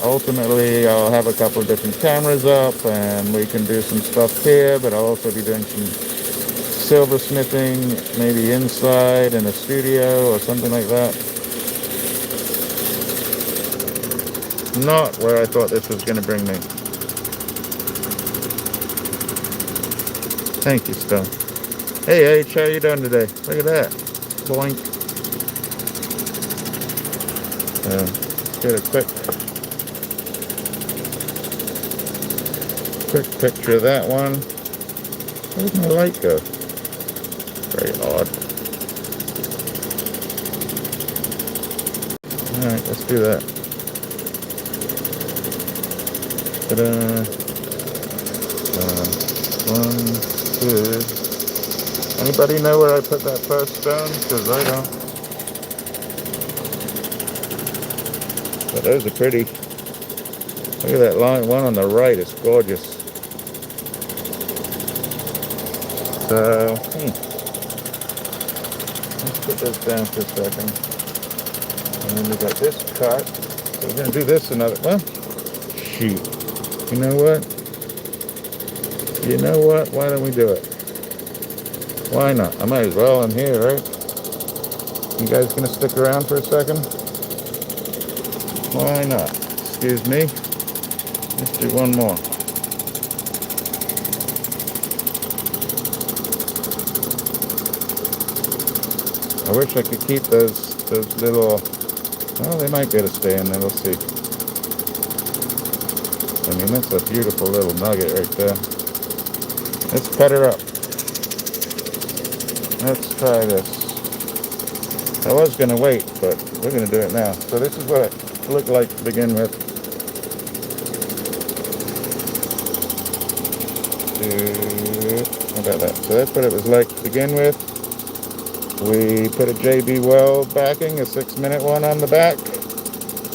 ultimately I'll have a couple of different cameras up and we can do some stuff here, but I'll also be doing some silversmithing, maybe inside in a studio or something like that. Not where I thought this was going to bring me. Thank you, Stone. Hey H, how you doing today? Look at that. Boink. Get a quick picture of that one. Where did my light go? Very odd. Alright, let's do that. Ta-da. 1, 2. Anybody know where I put that first stone? Because I don't. But those are pretty. Look at that line one on the right, it's gorgeous. So, let's put this down for a second. And then we got this cut. So we're going to do this another, well, shoot. You know what? You know what? Why don't we do it? Why not? I might as well, I'm here, right? You guys gonna stick around for a second? Why not? Excuse me. Let's do one more. I wish I could keep those little. Well, they might get to stay in there. We'll see. I mean, that's a beautiful little nugget right there. Let's cut her up. Let's try this. I was going to wait, but we're going to do it now. So this is what it looked like to begin with. How about that? So that's what it was like to begin with. We put a JB Weld backing, a 6-minute one on the back.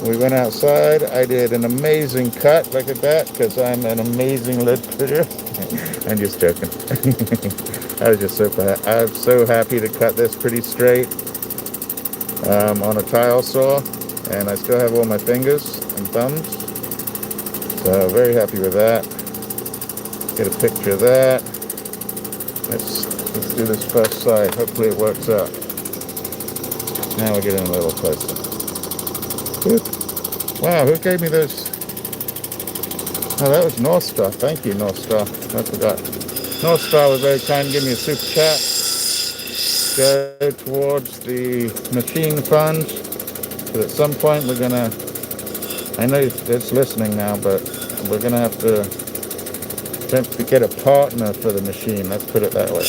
We went outside. I did an amazing cut. Look at that, because I'm an amazing lead fitter. I'm just joking. I'm so happy to cut this pretty straight on a tile saw, and I still have all my fingers and thumbs. So very happy with that. Get a picture of that. Let's do this first side. Hopefully it works out. Now we're getting a little closer. Wow, who gave me those? Oh, that was North Star. Thank you, North Star. I forgot. North Star was very kind to give me a super chat. Go towards the machine fund. But at some point we're gonna, I know it's listening now, but we're gonna have to attempt to get a partner for the machine. Let's put it that way.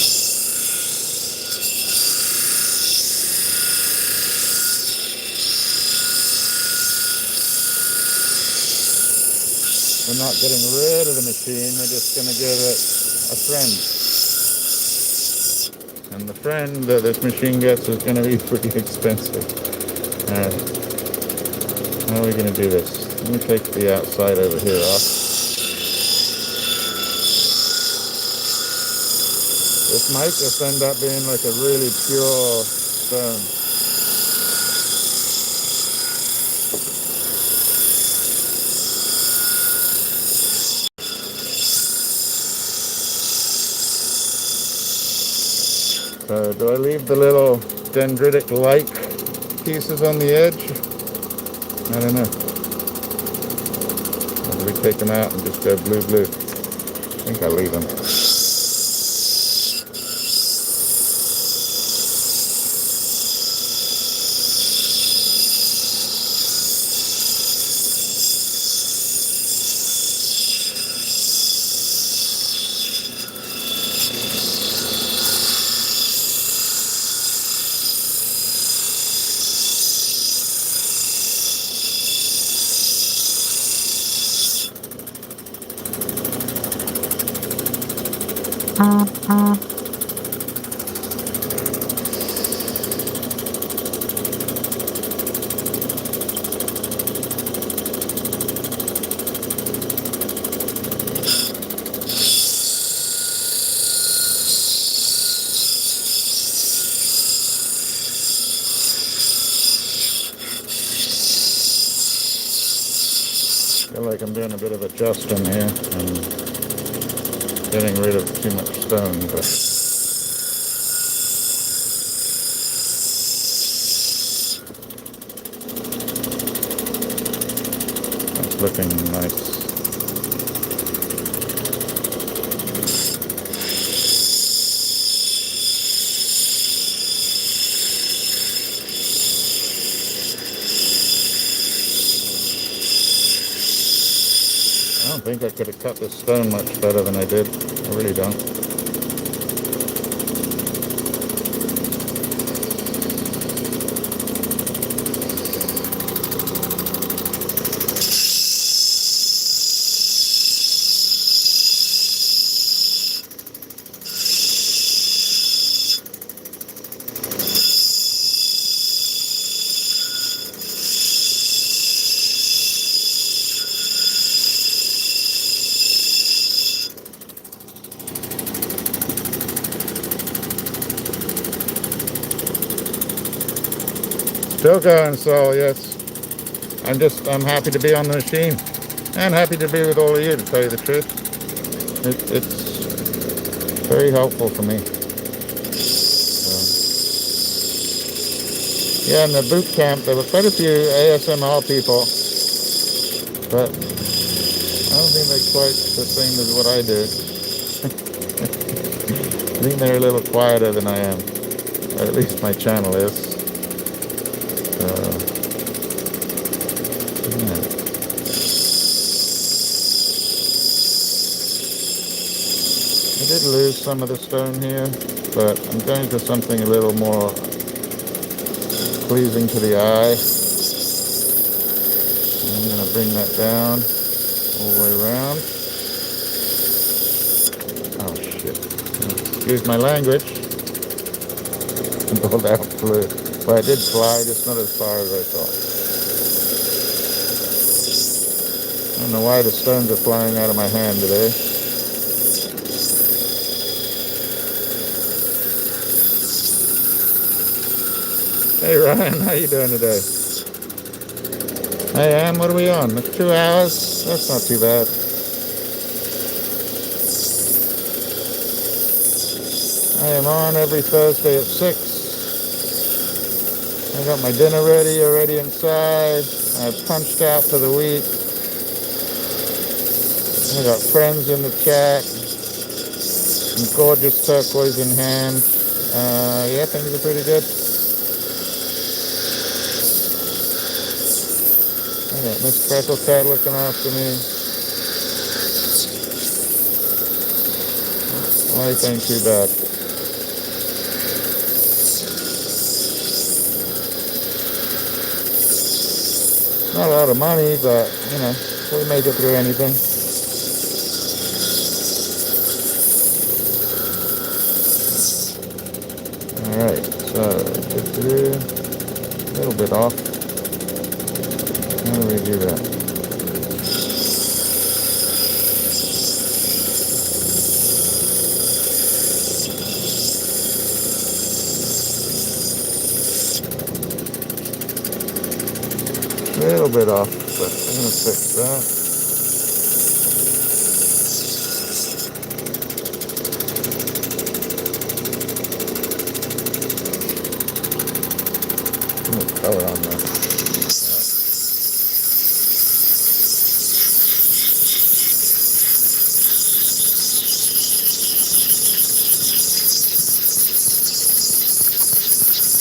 We're not getting rid of the machine, we're just going to give it a friend. And the friend that this machine gets is going to be pretty expensive. How are we going to do this? Let me take the outside over here off. This might just end up being like a really pure stone. So do I leave the little dendritic-like pieces on the edge? I don't know. Or do we take them out and just go blue? I think I'll leave them. I feel like I'm doing a bit of adjusting here and getting rid of too much stone, but that's looking nice. I don't think I could have cut this stone much better than I did. I really don't. Still going, so yes. I'm happy to be on the machine and happy to be with all of you, to tell you the truth. It's very helpful for me. So, Yeah, in the boot camp, there were quite a few ASMR people, but I don't think they're quite the same as what I do. I think they're a little quieter than I am, or at least my channel is. Yeah. I did lose some of the stone here, but I'm going for something a little more pleasing to the eye. I'm going to bring that down all the way around. Oh shit. Excuse my language. All that flew. Well, it did fly, just not as far as I thought. I don't know why the stones are flying out of my hand today. Hey Ryan, how you doing today? Hey Ann, what are we on? 2 hours? That's not too bad. I am on every Thursday at 6. I got my dinner ready already inside. I've punched out for the week. I got friends in the chat. Some gorgeous turquoise in hand. Yeah, things are pretty good. I got Miss Freckle Cat looking after me. Life ain't too bad. Not a lot of money, but, you know, we make it through anything. Alright, so, a little bit off. How do we do that? A little bit off, but I'm going to fix that. Color on there.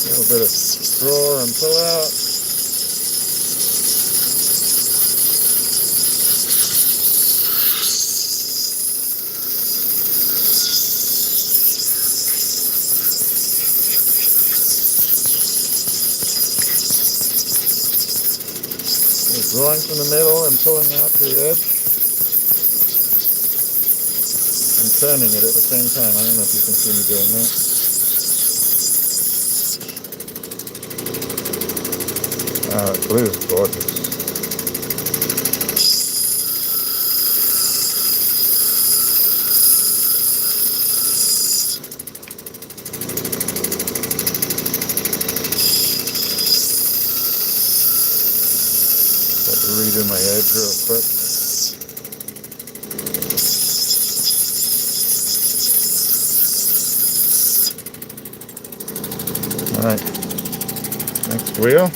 A little bit of draw and pull out. Drawing from the middle and pulling out to the edge and turning it at the same time. I don't know if you can see me doing that. The blue is gorgeous. Redo my edge real quick. Alright, next wheel.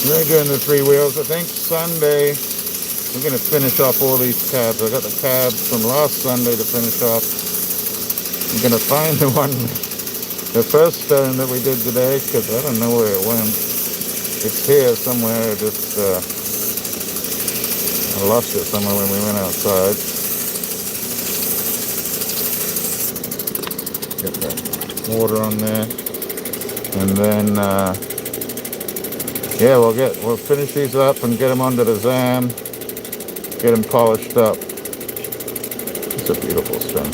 We're doing the 3 wheels. I think Sunday we're going to finish off all these cabs. I got the cabs from last Sunday to finish off. I'm going to find the first stone that we did today, because I don't know where it went. It's here somewhere, just I lost it somewhere when we went outside. Get that water on there. And then, yeah, we'll finish these up and get them onto the ZAM, get them polished up. It's a beautiful stone.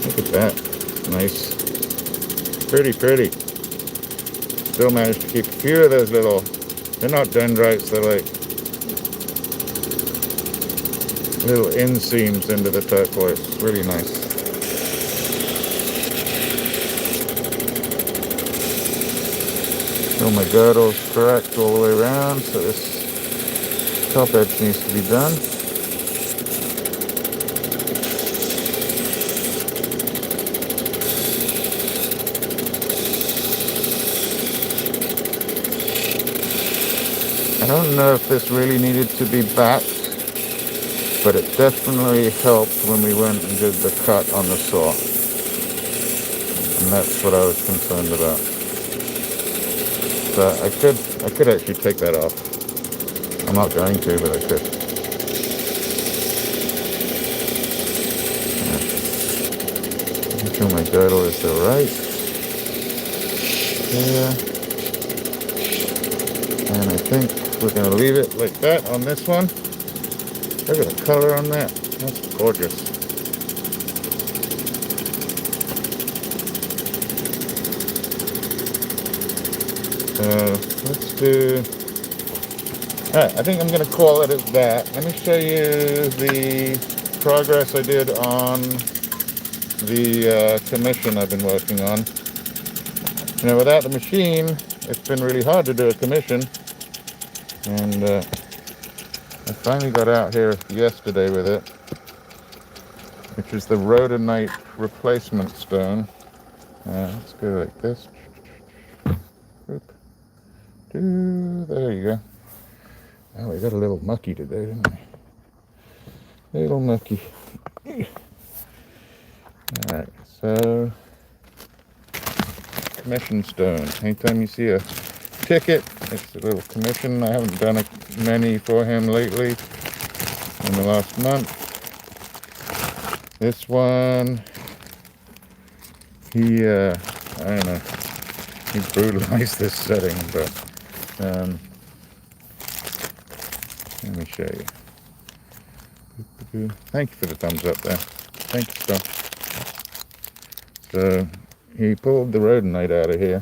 Look at that. Nice. Pretty. Still managed to keep a few of those little, they're not dendrites, they're like little inseams into the turquoise. Really nice. sure my girdle's correct all the way around, so this top edge needs to be done. I don't know if this really needed to be backed, but it definitely helped when we went and did the cut on the saw. And that's what I was concerned about. So I could actually take that off. I'm not going to, but I could. Yeah. Make sure my girdle is the right. Yeah. And I think we're going to leave it like that on this one. Look at the color on that. That's gorgeous. Let's do... Alright, I think I'm going to call it as that. Let me show you the progress I did on the commission I've been working on. You know, without the machine, it's been really hard to do a commission. And I finally got out here yesterday with it, which is the Rhodonite replacement stone. Let's go like this. Oop. There you go. Oh, we got a little mucky today, didn't we? Little mucky. Alright, so commission stone. Anytime you see a ticket, it's a little commission. I haven't done many for him lately in the last month. This one, he, I don't know, he brutalized this setting, but let me show you. Thank you for the thumbs up there. Thank you, Scott. So he pulled the rhodonite out of here.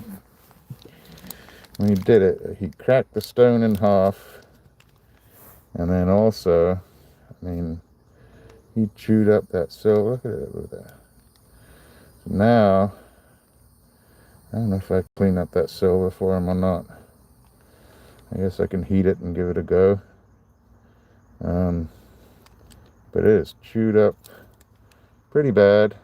When he did it, he cracked the stone in half, and then also, I mean, he chewed up that silver. Look at it over there. So now, I don't know if I clean up that silver for him or not. I guess I can heat it and give it a go. But it is chewed up pretty bad.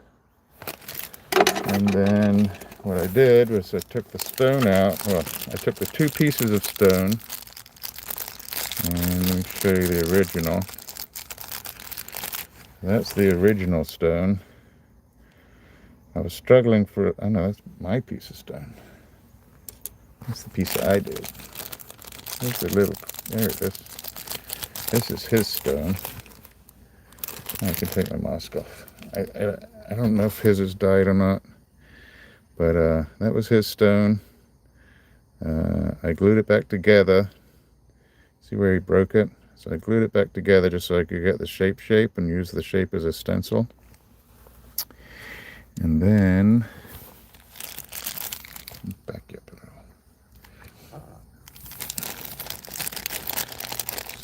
And then what I did was I took the stone out. Well, I took the two pieces of stone. And let me show you the original. That's the original stone. I was struggling for, oh no, that's my piece of stone. That's the piece I did. There's the little, there it is. This is his stone. I can take my mask off. I don't know if his has died or not, but that was his stone. I glued it back together. See where he broke it? So I glued it back together just so I could get the shape and use the shape as a stencil. And then, back you up a little.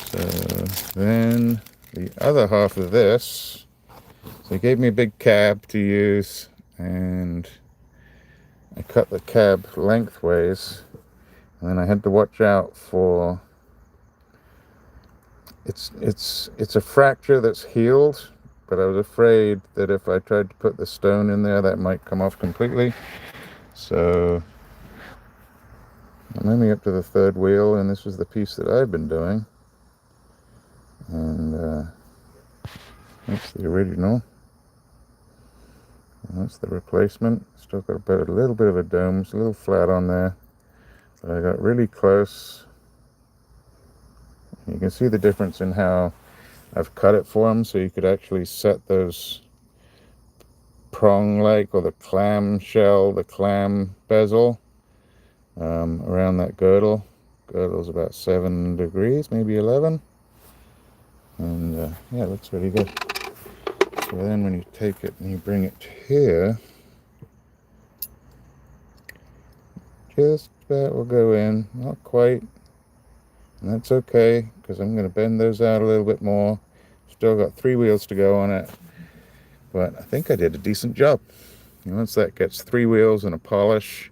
So then the other half of this, so he gave me a big cab to use, and I cut the cab lengthways, and then I had to watch out for, it's a fracture that's healed, but I was afraid that if I tried to put the stone in there, that might come off completely. So I'm only up to the third wheel, and this is the piece that I've been doing. And that's the original. And that's the replacement. Still got a little bit of a dome. It's a little flat on there. But I got really close. You can see the difference in how I've cut it for him, so you could actually set those prong-like, or the clam shell, the clam bezel around that girdle. Girdle's about 7 degrees, maybe 11. And yeah, it looks really good. So then when you take it and you bring it here, just about will go in, not quite. And that's okay, because I'm going to bend those out a little bit more. Still got 3 wheels to go on it, but I think I did a decent job. And once that gets 3 wheels and a polish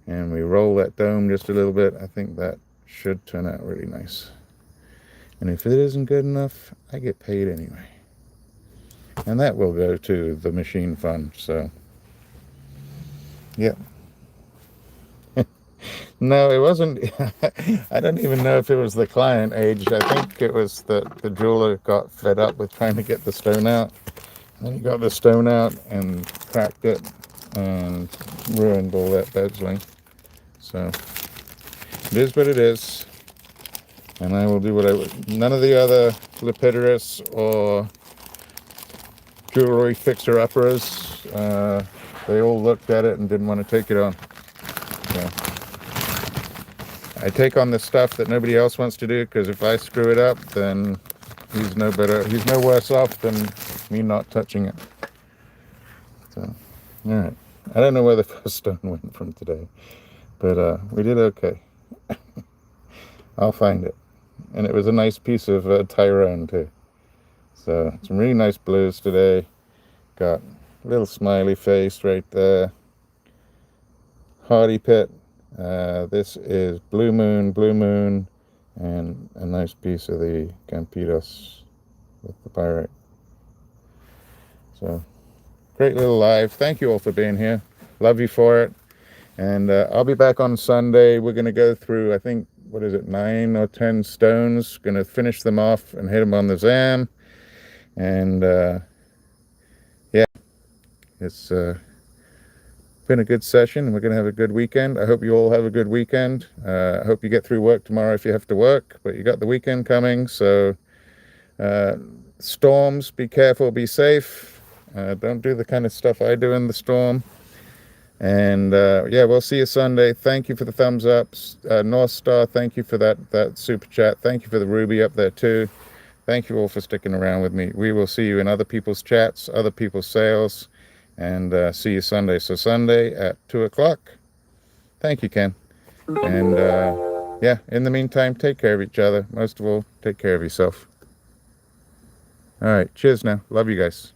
and we roll that dome just a little bit, I think that should turn out really nice. And if it isn't good enough, I get paid anyway. And that will go to the machine fund, so yeah. No, it wasn't. I don't even know if it was the client aged. I think it was that the jeweler got fed up with trying to get the stone out. And then he got the stone out and cracked it and ruined all that bezeling. So it is what it is. And I will do what I would. None of the other lapidarists or jewelry fixer-uppers, they all looked at it and didn't want to take it on. So I take on the stuff that nobody else wants to do, because if I screw it up, then he's no worse off than me not touching it. So, all right. I don't know where the first stone went from today, but we did okay. I'll find it. And it was a nice piece of Tyrone too. So some really nice blues today. Got a little smiley face right there. Hardy Pit. This is Blue Moon, and a nice piece of the Gampitos with the pyrite. So, great little live. Thank you all for being here. Love you for it. And I'll be back on Sunday. We're going to go through, I think, 9 or 10 stones. Going to finish them off and hit them on the ZAM. And, yeah, it's been a good session. We're going to have a good weekend. I hope you all have a good weekend. I hope you get through work tomorrow if you have to work, but you got the weekend coming. So storms, be careful, be safe. Don't do the kind of stuff I do in the storm. And yeah, we'll see you Sunday. Thank you for the thumbs ups. North Star, thank you for that super chat. Thank you for the Ruby up there too. Thank you all for sticking around with me. We will see you in other people's chats, other people's sales. And see you Sunday. So Sunday at 2 o'clock. Thank you, Ken. And yeah, in the meantime, take care of each other. Most of all, take care of yourself. All right. Cheers now. Love you guys.